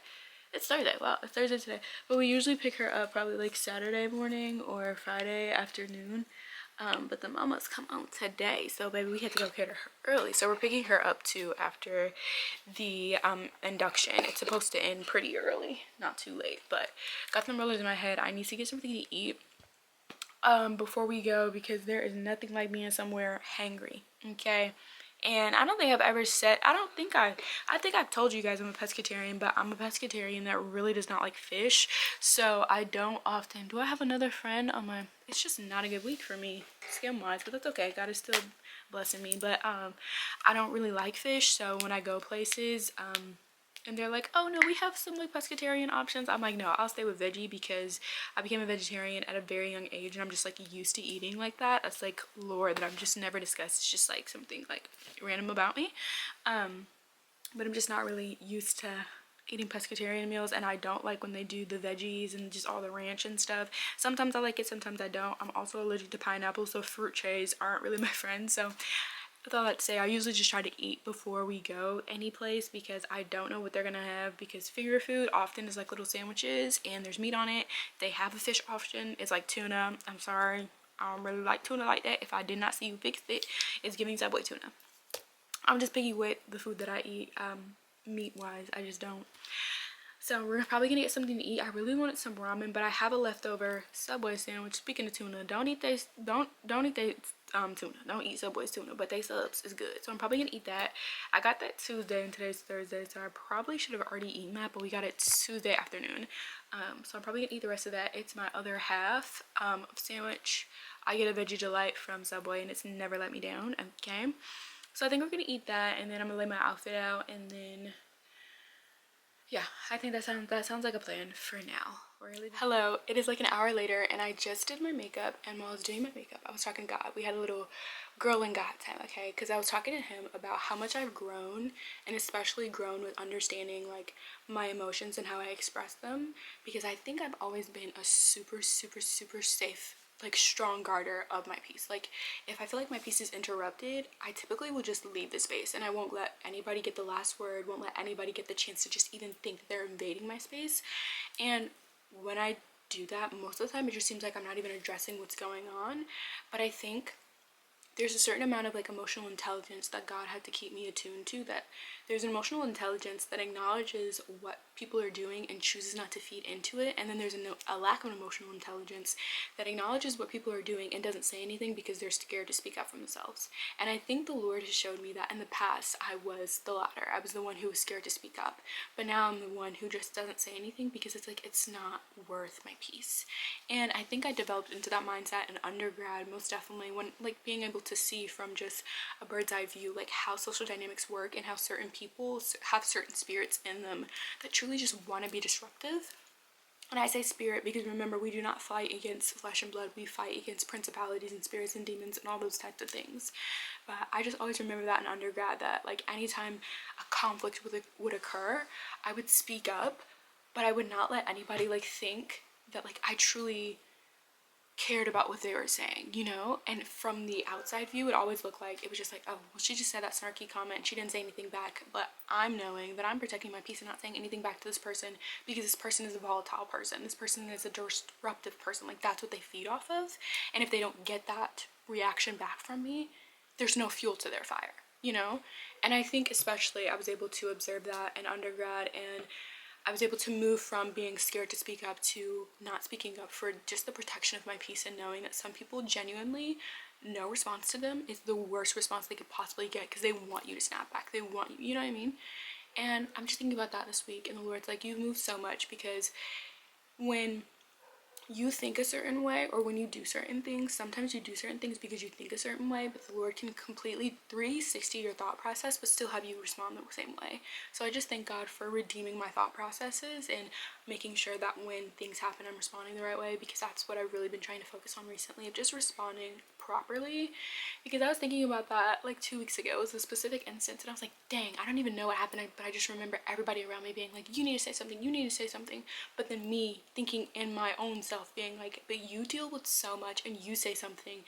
It's Thursday. Wow, it's Thursday today. But we usually pick her up probably like Saturday morning or Friday afternoon. But the mamas come on today, so baby, we had to go get her early. So we're picking her up too after the induction. It's supposed to end pretty early, not too late. But got some rollers in my head. I need to get something to eat before we go, because there is nothing like being somewhere hangry, okay? And I don't think I've ever said, I think I've told you guys I'm a pescatarian, but I'm a pescatarian that really does not like fish. So I don't often, do I have another friend on my, it's just not a good week for me skin wise, but that's okay. God is still blessing me. But I don't really like fish. So when I go places, and they're like, oh no, we have some like pescatarian options, I'm like, no, I'll stay with veggie, because I became a vegetarian at a very young age, and I'm just like used to eating like that. That's like lore that I've just never discussed. It's just like something like random about me. But I'm just not really used to eating pescatarian meals, and I don't like when they do the veggies and just all the ranch and stuff. Sometimes I like it, sometimes I don't. I'm also allergic to pineapple, so fruit trays aren't really my friend. So with all that to say, I usually just try to eat before we go any place, because I don't know what they're gonna have, because finger food often is like little sandwiches and there's meat on it. They have a fish option, it's like tuna. I'm sorry, I don't really like tuna like that. If I did not see you fix it, it's giving Subway tuna. I'm just picky with the food that I eat, meat wise. I just don't. So we're probably gonna get something to eat. I really wanted some ramen, but I have a leftover Subway sandwich. Speaking of tuna, don't eat they tuna. Don't eat Subway's tuna, but they subs is good. So I'm probably gonna eat that. I got that Tuesday and today's Thursday, so I probably should have already eaten that, but we got it Tuesday afternoon. So I'm probably gonna eat the rest of that. It's my other half of sandwich. I get a veggie delight from Subway, and it's never let me down. Okay, so I think we're gonna eat that, and then I'm gonna lay my outfit out, and then yeah, I think that sounds like a plan for now. Hello, it is like an hour later, and I just did my makeup, and while I was doing my makeup, I was talking to God. We had a little girl and God time, okay? Because I was talking to him about how much I've grown, and especially grown with understanding like my emotions and how I express them, because I think I've always been a super safe, like strong guarder of my peace. Like if I feel like my peace is interrupted, I typically will just leave the space, and I won't let anybody get the last word, won't let anybody get the chance to just even think that they're invading my space. And when I do that, most of the time it just seems like I'm not even addressing what's going on. But I think there's a certain amount of like emotional intelligence that God had to keep me attuned to, that there's an emotional intelligence that acknowledges what people are doing and chooses not to feed into it, and then there's a lack of emotional intelligence that acknowledges what people are doing and doesn't say anything because they're scared to speak up for themselves. And I think the Lord has showed me that in the past I was the latter. I was the one who was scared to speak up, but now I'm the one who just doesn't say anything because it's like it's not worth my peace. And I think I developed into that mindset in undergrad, most definitely, when like being able to see from just a bird's eye view like how social dynamics work, and how certain people have certain spirits in them that truly just want to be disruptive. And I say spirit because remember, we do not fight against flesh and blood. We fight against principalities and spirits and demons and all those types of things. But I just always remember that in undergrad, that like anytime a conflict would occur, I would speak up, but I would not let anybody like think that like I truly cared about what they were saying, you know? And from the outside view, it always looked like it was just like, oh, well, she just said that snarky comment and she didn't say anything back. But I'm knowing that I'm protecting my peace and not saying anything back to this person because this person is a volatile person. This person is a disruptive person. Like, that's what they feed off of. And if they don't get that reaction back from me, there's no fuel to their fire, you know? And I think especially I was able to observe that in undergrad, and I was able to move from being scared to speak up to not speaking up for just the protection of my peace, and knowing that some people genuinely, no response to them is the worst response they could possibly get because they want you to snap back. They want you, you know what I mean? And I'm just thinking about that this week, and the Lord's like, you've moved so much, because when you think a certain way, or when you do certain things, sometimes you do certain things because you think a certain way, but the Lord can completely 360 your thought process but still have you respond the same way. So I just thank God for redeeming my thought processes and making sure that when things happen, I'm responding the right way, because that's what I've really been trying to focus on recently, of just responding properly. Because I was thinking about that like 2 weeks ago. It was a specific instance, and I was like, dang, I don't even know what happened, but I just remember everybody around me being like, you need to say something, you need to say something. But then me thinking in my own self being like, but you deal with so much and you say something,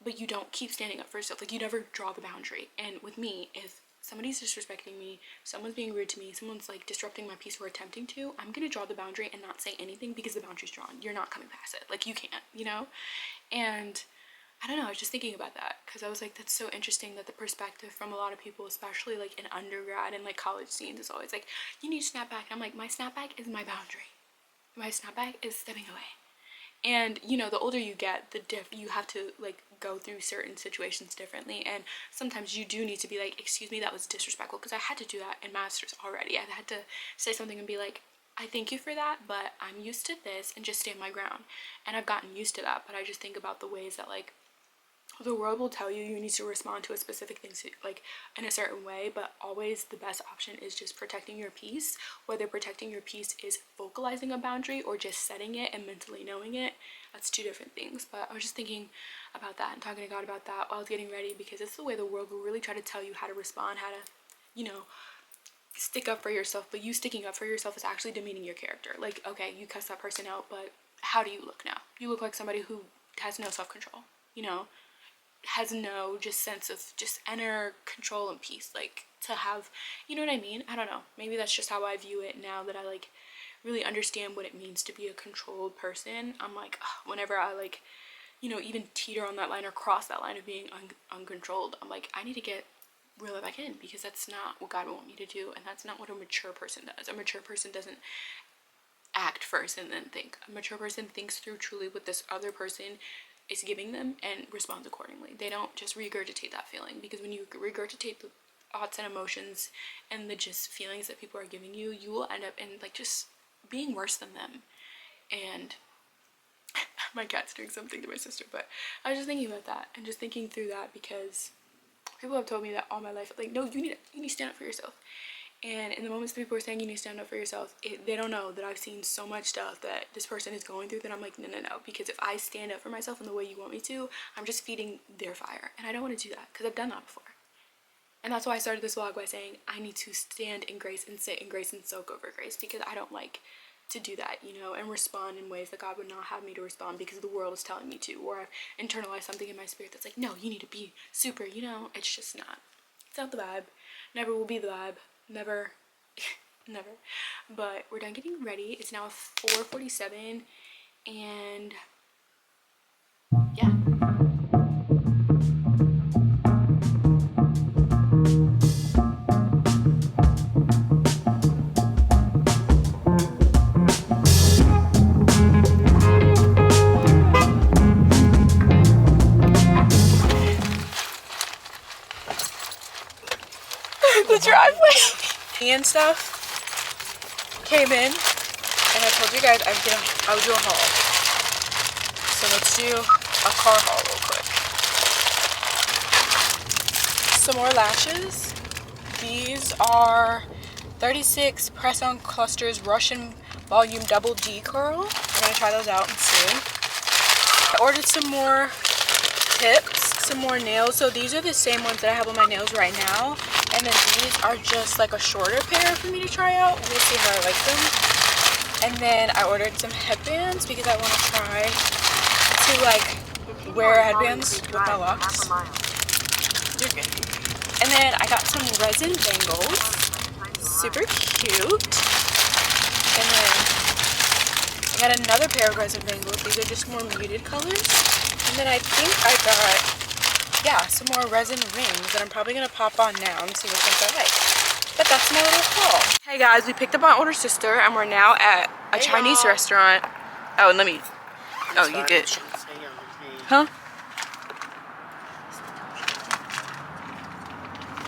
but you don't keep standing up for yourself. Like, you never draw the boundary. And with me, if somebody's disrespecting me, someone's being rude to me, someone's like disrupting my peace or attempting to, I'm gonna draw the boundary and not say anything because the boundary's drawn. You're not coming past it. Like, you can't, you know? And I don't know, I was just thinking about that because I was like, that's so interesting that the perspective from a lot of people, especially like in undergrad and like college scenes, is always like, you need to snap back. And I'm like, my snapback is my boundary. My snapback is stepping away. And you know, the older you get, you have to like go through certain situations differently, and sometimes you do need to be like, excuse me, that was disrespectful, because I had to do that in masters already. I had to say something and be like, I thank you for that, but I'm used to this, and just stand my ground. And I've gotten used to that. But I just think about the ways that like the world will tell you you need to respond to a specific thing like in a certain way, but always the best option is just protecting your peace. Whether protecting your peace is vocalizing a boundary or just setting it and mentally knowing it, that's two different things. But I was just thinking about that and talking to God about that while I was getting ready, because it's the way the world will really try to tell you how to respond, how to, you know, stick up for yourself. But you sticking up for yourself is actually demeaning your character. Like, okay, you cuss that person out, but how do you look now? You look like somebody who has no self-control, you know, has no just sense of just inner control and peace, like to have, you know what I mean? I don't know, maybe that's just how I view it now that I like really understand what it means to be a controlled person. I'm like, ugh, whenever I like, you know, even teeter on that line or cross that line of being uncontrolled, I'm like, I need to get reel it back in, because that's not what God want me to do, and that's not what a mature person does. A mature person doesn't act first and then think. A mature person thinks through truly what this other person is giving them and responds accordingly. They don't just regurgitate that feeling, because when you regurgitate the thoughts and emotions and the just feelings that people are giving you, you will end up in like just being worse than them. And my cat's doing something to my sister, but I was just thinking about that and just thinking through that, because people have told me that all my life, like, no, you need to stand up for yourself. And in the moments that people are saying you need to stand up for yourself, they don't know that I've seen so much stuff that this person is going through that I'm like, no, because if I stand up for myself in the way you want me to, I'm just feeding their fire, and I don't want to do that, because I've done that before. And that's why I started this vlog by saying I need to stand in grace and sit in grace and soak over grace, because I don't like to do that, you know, and respond in ways that God would not have me to respond because the world is telling me to, or I've internalized something in my spirit that's like, no, you need to be super, you know. It's just not. It's not the vibe. Never will be the vibe. Never. Never. But we're done getting ready. It's now 4:47, and yeah. The driveway and stuff came in, and I told you guys I would do a haul. So let's do a car haul real quick. Some more lashes. These are 36 press-on clusters Russian Volume Double D curl. I'm gonna try those out and see. I ordered some more tips, some more nails. So these are the same ones that I have on my nails right now. And then these are just like a shorter pair for me to try out. We'll see how I like them. And then I ordered some headbands because I want to try to like wear headbands with my locks. You're good. And then I got some resin bangles. Super cute. And then I got another pair of resin bangles. These are just more muted colors. And then I think I got, yeah, some more resin rings that I'm probably going to pop on now and see which ones I like. But that's my little haul. Hey guys, we picked up my older sister and we're now at a Chinese restaurant. Oh, and let me, oh, you good. Huh?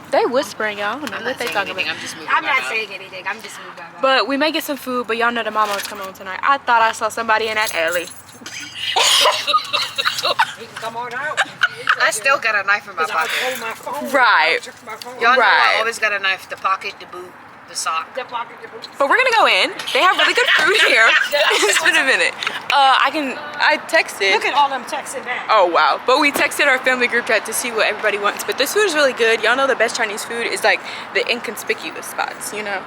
They whispering, y'all. I don't know what they talking about. I'm not saying anything. I'm just moving. But we may get some food, but y'all know the mama was coming on tonight. I thought I saw somebody in that alley. Come on out. I still got a knife in my pocket. Right. Y'all know I always got a knife. The pocket, the boot, the sock. But we're gonna go in. They have really good food here. It's been a minute. I texted. Look at all them texting back. Oh wow. But we texted our family group chat to see what everybody wants. But this food is really good. Y'all know the best Chinese food is like the inconspicuous spots, you know?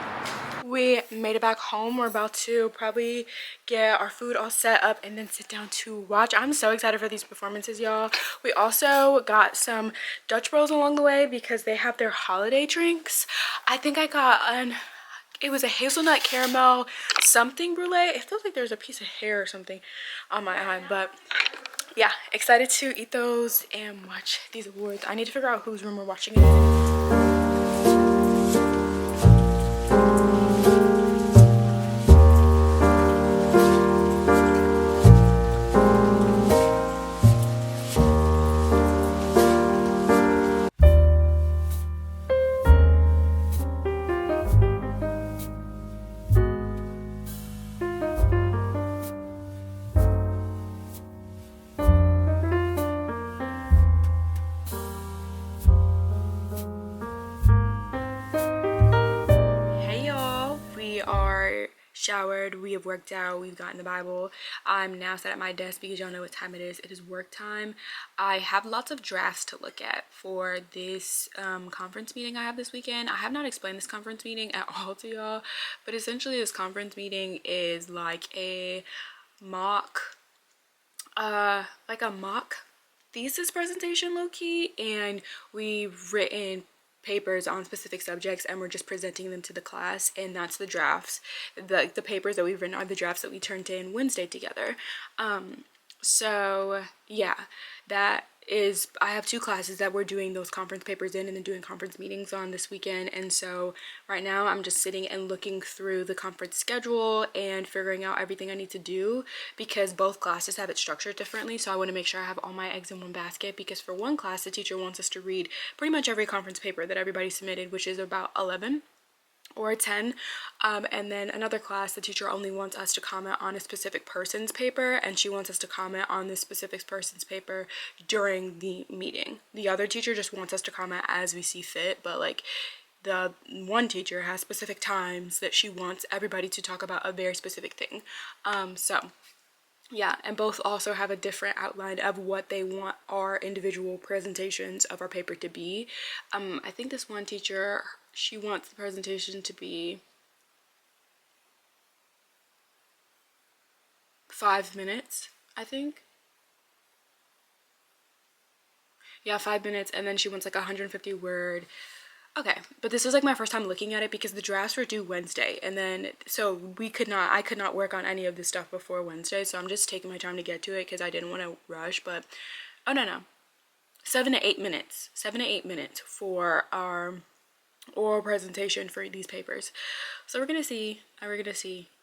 We made it back home. We're about to probably get our food all set up and then sit down to watch. I'm so excited for these performances, y'all. We also got some Dutch Bros along the way because they have their holiday drinks. I think I got it was a hazelnut caramel something brulee. It feels like there's a piece of hair or something on my eye, but yeah, excited to eat those and watch these awards. I need to figure out whose room we're watching it in. Showered, we have worked out, we've gotten the Bible. I'm now sat at my desk because y'all know what time it is. It is work time. I have lots of drafts to look at for this conference meeting I have this weekend. I have not explained this conference meeting at all to y'all, but essentially this conference meeting is like a mock thesis presentation low-key, and we've written papers on specific subjects and we're just presenting them to the class, and that's the drafts. The papers that we've written are the drafts that we turned in Wednesday together. So yeah, that is, I have two classes that we're doing those conference papers in and then doing conference meetings on this weekend, and so right now I'm just sitting and looking through the conference schedule and figuring out everything I need to do because both classes have it structured differently. So I want to make sure I have all my eggs in one basket, because for one class the teacher wants us to read pretty much every conference paper that everybody submitted, which is about 11 or 10, and then another class the teacher only wants us to comment on a specific person's paper, and she wants us to comment on this specific person's paper during the meeting. The other teacher just wants us to comment as we see fit, but like the one teacher has specific times that she wants everybody to talk about a very specific thing. So yeah, and both also have a different outline of what they want our individual presentations of our paper to be. I think this one teacher, she wants the presentation to be 5 minutes, I think. Yeah, 5 minutes, and then she wants like 150 word. Okay, but this is like my first time looking at it because the drafts were due Wednesday, and then so I could not work on any of this stuff before Wednesday, so I'm just taking my time to get to it because I didn't want to rush. But oh no, 7 to 8 minutes for our oral presentation for these papers. So we're gonna see,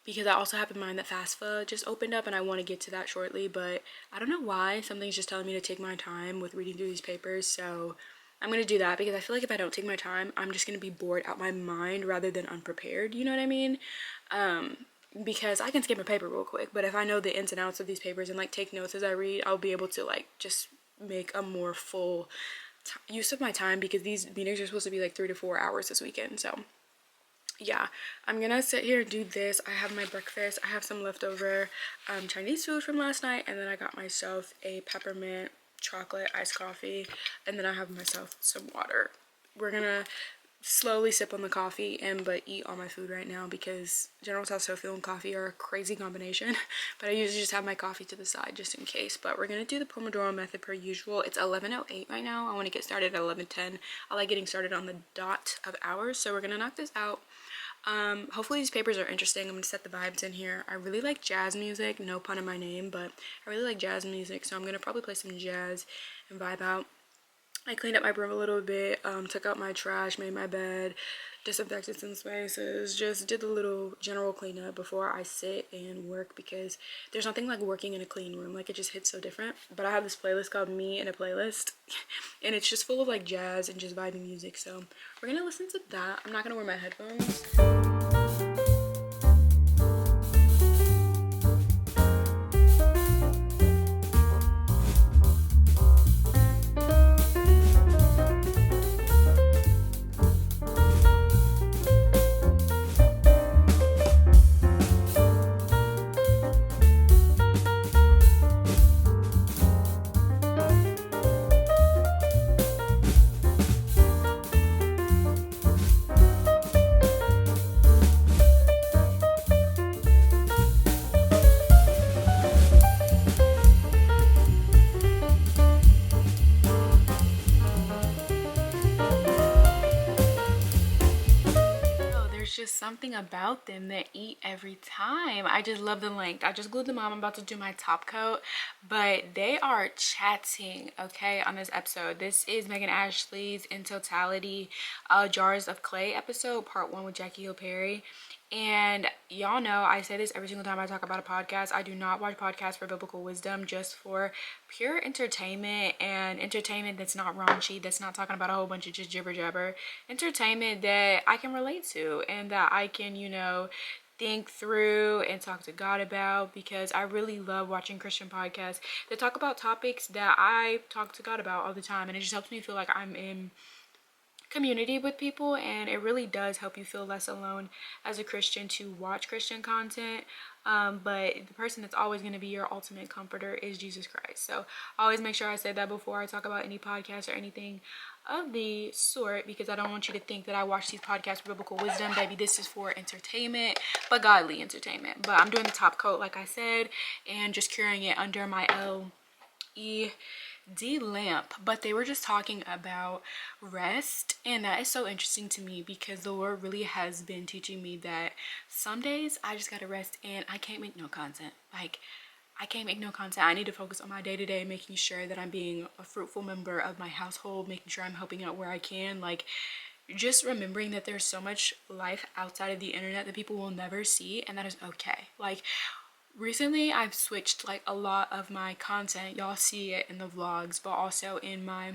because I also have in mind that FAFSA just opened up and I want to get to that shortly, but I don't know why something's just telling me to take my time with reading through these papers. So I'm gonna do that because I feel like if I don't take my time, I'm just gonna be bored out my mind rather than unprepared, you know what I mean? Because I can skip a paper real quick, but if I know the ins and outs of these papers and like take notes as I read, I'll be able to like just make a more full use of my time, because these meetings are supposed to be like 3 to 4 hours this weekend. So yeah, I'm gonna sit here and do this. I have my breakfast. I have some leftover Chinese food from last night, and then I got myself a peppermint chocolate iced coffee, and then I have myself some water. We're gonna slowly sip on the coffee but eat all my food right now because General Tso's tofu and coffee are a crazy combination. But I usually just have my coffee to the side just in case. But we're gonna do the Pomodoro method per usual. It's 11:08 right now. I want to get started at 11:10. I like getting started on the dot of hours, so we're gonna knock this out. Hopefully these papers are interesting. I'm gonna set the vibes in here. I really like jazz music, no pun in my name, but I really like jazz music, so I'm gonna probably play some jazz and vibe out. I cleaned up my room a little bit, took out my trash, made my bed, disinfected some spaces, just did the little general cleanup before I sit and work, because there's nothing like working in a clean room. Like, it just hits so different. But I have this playlist called Me in a Playlist and it's just full of like jazz and just vibing music, so we're gonna listen to that. I'm not gonna wear my headphones. Just something about them that eat every time. I just love the length. I just glued them on. I'm about to do my top coat, but they are chatting, okay, on this episode. This is Megan Ashley's In Totality Jars of Clay episode, part 1 with Jackie Hill Perry. And y'all know I say this every single time I talk about a podcast. I do not watch podcasts for biblical wisdom, just for pure entertainment, and entertainment that's not raunchy, that's not talking about a whole bunch of just jibber jabber. Entertainment that I can relate to and that I can, you know, think through and talk to God about, because I really love watching Christian podcasts that talk about topics that I talk to God about all the time, and it just helps me feel like I'm in community with people, and it really does help you feel less alone as a Christian to watch Christian content. But the person that's always going to be your ultimate comforter is Jesus Christ. So I always make sure I say that before I talk about any podcast or anything of the sort, because I don't want you to think that I watch these podcasts for biblical wisdom. Baby, this is for entertainment, but godly entertainment. But I'm doing the top coat like I said, and just curing it under my LED lamp. But they were just talking about rest, and that is so interesting to me, because the Lord really has been teaching me that some days I just gotta rest, and I can't make no content. Like, I can't make no content. I need to focus on my day-to-day, making sure that I'm being a fruitful member of my household, making sure I'm helping out where I can, like just remembering that there's so much life outside of the internet that people will never see, and that is okay. Like, recently I've switched like a lot of my content, y'all see it in the vlogs, but also in my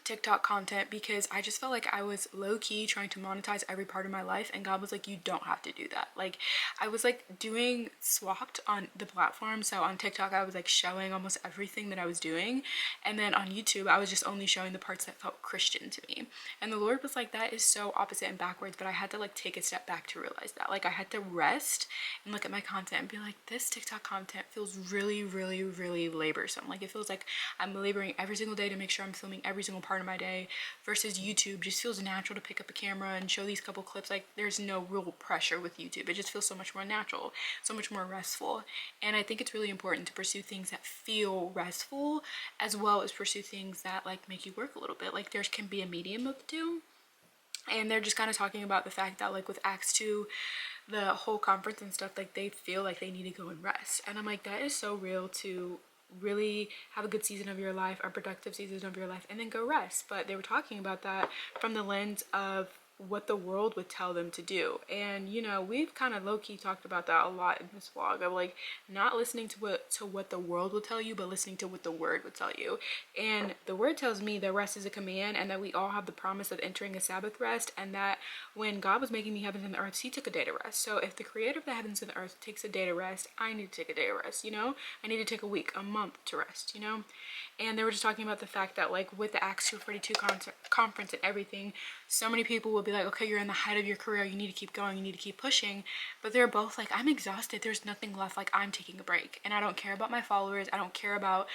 TikTok content, because I just felt like I was low-key trying to monetize every part of my life, and God was like, you don't have to do that. Like, I was like doing swapped on the platform. So on TikTok I was like showing almost everything that I was doing, and then on YouTube I was just only showing the parts that felt Christian to me. And the Lord was like, that is so opposite and backwards. But I had to like take a step back to realize that. Like, I had to rest and look at my content and be like, this TikTok content feels really, really, really laborsome. Like, it feels like I'm laboring every single day to make sure I'm filming every single part of my day, versus YouTube just feels natural to pick up a camera and show these couple clips. Like, there's no real pressure with YouTube. It just feels so much more natural, so much more restful. And I think it's really important to pursue things that feel restful, as well as pursue things that like make you work a little bit. Like, there can be a medium of the two. And they're just kind of talking about the fact that like with Acts 2, the whole conference and stuff, like they feel like they need to go and rest. And I'm like, that is so real, to really have a good season of your life, a productive season of your life, and then go rest. But they were talking about that from the lens of what the world would tell them to do. And you know, we've kind of low-key talked about that a lot in this vlog, of like not listening to what the world will tell you, but listening to what the word would tell you. And the word tells me that rest is a command, and that we all have the promise of entering a Sabbath rest, and that when God was making the heavens and the earth, he took a day to rest. So if the creator of the heavens and the earth takes a day to rest, I need to take a day to rest, you know? I need to take a week, a month to rest, you know? And they were just talking about the fact that like with the Acts 2:42 conference and everything, so many people will will be like, okay, you're in the height of your career, you need to keep going, you need to keep pushing. But they're both like, I'm exhausted, there's nothing left, like I'm taking a break. And I don't care about my followers, I don't care about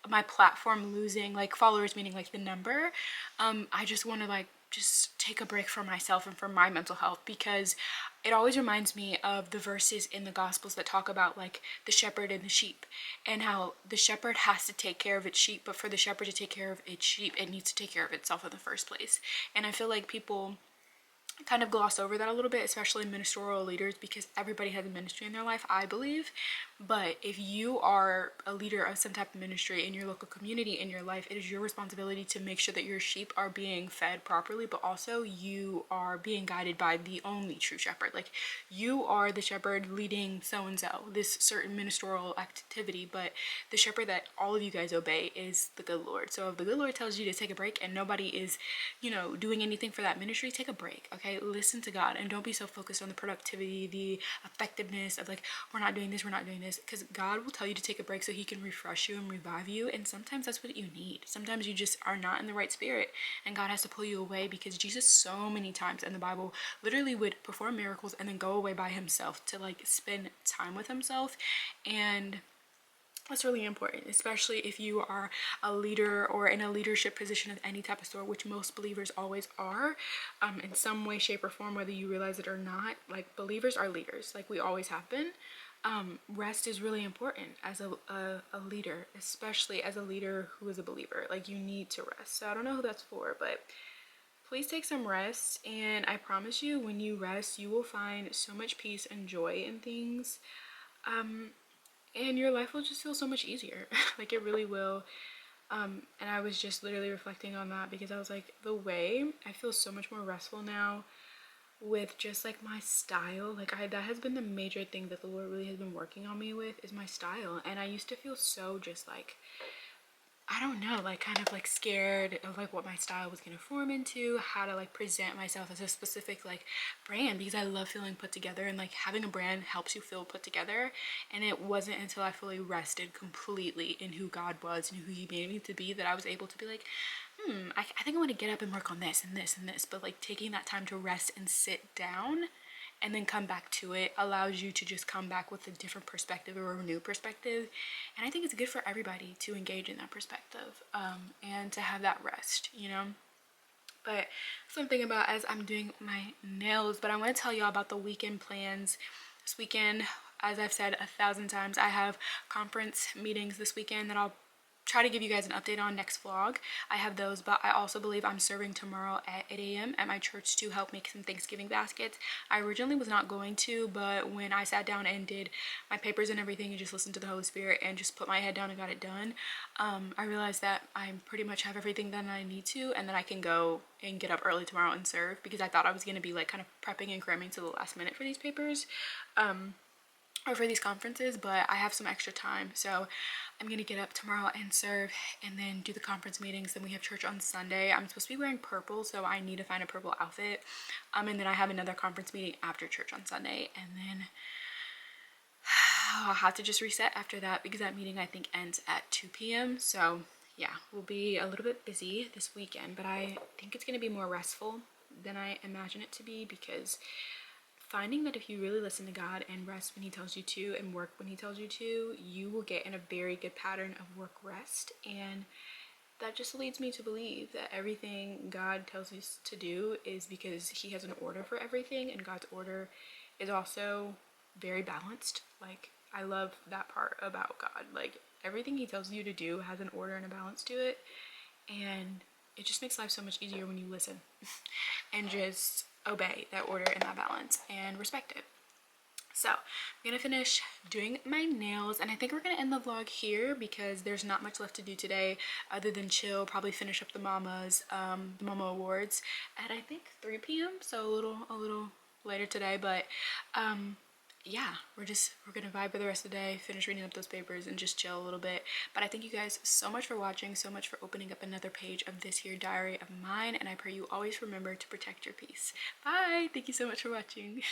my platform losing, like followers meaning like the number. I just want to like just take a break for myself and for my mental health, because it always reminds me of the verses in the Gospels that talk about like the shepherd and the sheep, and how the shepherd has to take care of its sheep, but for the shepherd to take care of its sheep, it needs to take care of itself in the first place. And I feel like people kind of gloss over that a little bit, especially ministerial leaders, because everybody has a ministry in their life, I believe. But if you are a leader of some type of ministry in your local community, in your life, it is your responsibility to make sure that your sheep are being fed properly, but also you are being guided by the only true shepherd. Like, you are the shepherd leading so-and-so, this certain ministerial activity, but the shepherd that all of you guys obey is the good Lord. So if the good Lord tells you to take a break and nobody is, you know, doing anything for that ministry, take a break, okay? Listen to God, and don't be so focused on the productivity, the effectiveness of like, we're not doing this, because God will tell you to take a break so he can refresh you and revive you. And sometimes that's what you need. Sometimes you just are not in the right spirit and God has to pull you away, because Jesus so many times in the Bible literally would perform miracles and then go away by himself to like spend time with himself. And that's really important, especially if you are a leader or in a leadership position of any type of sort, which most believers always are, in some way, shape, or form, whether you realize it or not. Like, believers are leaders, like we always have been. Rest is really important as a leader, especially as a leader who is a believer. Like, you need to rest. So I don't know who that's for, but please take some rest. And I promise you, when you rest, you will find so much peace and joy in things. And your life will just feel so much easier. Like, it really will. And I was just literally reflecting on that, because I was like, the way I feel so much more restful now with just like my style. Like, that has been the major thing that the Lord really has been working on me with, is my style. And I used to feel so just like, I don't know, like kind of like scared of like what my style was gonna form into, how to like present myself as a specific like brand, because I love feeling put together, and like having a brand helps you feel put together. And it wasn't until I fully rested completely in who God was and who he made me to be that I was able to be like, I think I want to get up and work on this and this and this. But like, taking that time to rest and sit down and then come back to it allows you to just come back with a different perspective or a new perspective. And I think it's good for everybody to engage in that perspective, and to have that rest, you know. But something about, as I'm doing my nails, but I want to tell y'all about the weekend plans this weekend. As I've said 1,000 times, I have conference meetings this weekend that I'll try to give you guys an update on next vlog. I have those, but I also believe I'm serving tomorrow at 8 a.m. at my church to help make some Thanksgiving baskets. I originally was not going to, but when I sat down and did my papers and everything and just listened to the Holy Spirit and just put my head down and got it done, I realized that I pretty much have everything that I need to, and then I can go and get up early tomorrow and serve, because I thought I was going to be like kind of prepping and cramming to the last minute for these papers. Or for these conferences, but I have some extra time, so I'm gonna get up tomorrow and serve, and then do the conference meetings. Then we have church on Sunday. I'm supposed to be wearing purple, so I need to find a purple outfit. And then I have another conference meeting after church on Sunday, and then I'll have to just reset after that, because that meeting I think ends at 2 p.m. So yeah, we'll be a little bit busy this weekend, but I think it's gonna be more restful than I imagine it to be, because finding that if you really listen to God and rest when he tells you to and work when he tells you to, you will get in a very good pattern of work rest. And that just leads me to believe that everything God tells us to do is because he has an order for everything, and God's order is also very balanced. Like, I love that part about God. Like, everything he tells you to do has an order and a balance to it, and it just makes life so much easier when you listen and just obey that order and that balance and respect it. So I'm gonna finish doing my nails, and I think we're gonna end the vlog here, because there's not much left to do today other than chill, probably finish up the mamas, the mama awards at I think 3 p.m. so a little later today. But yeah, we're gonna vibe for the rest of the day, finish reading up those papers, and just chill a little bit. But I thank you guys so much for watching, so much for opening up another page of this here diary of mine, and I pray you always remember to protect your peace. Bye. Thank you so much for watching.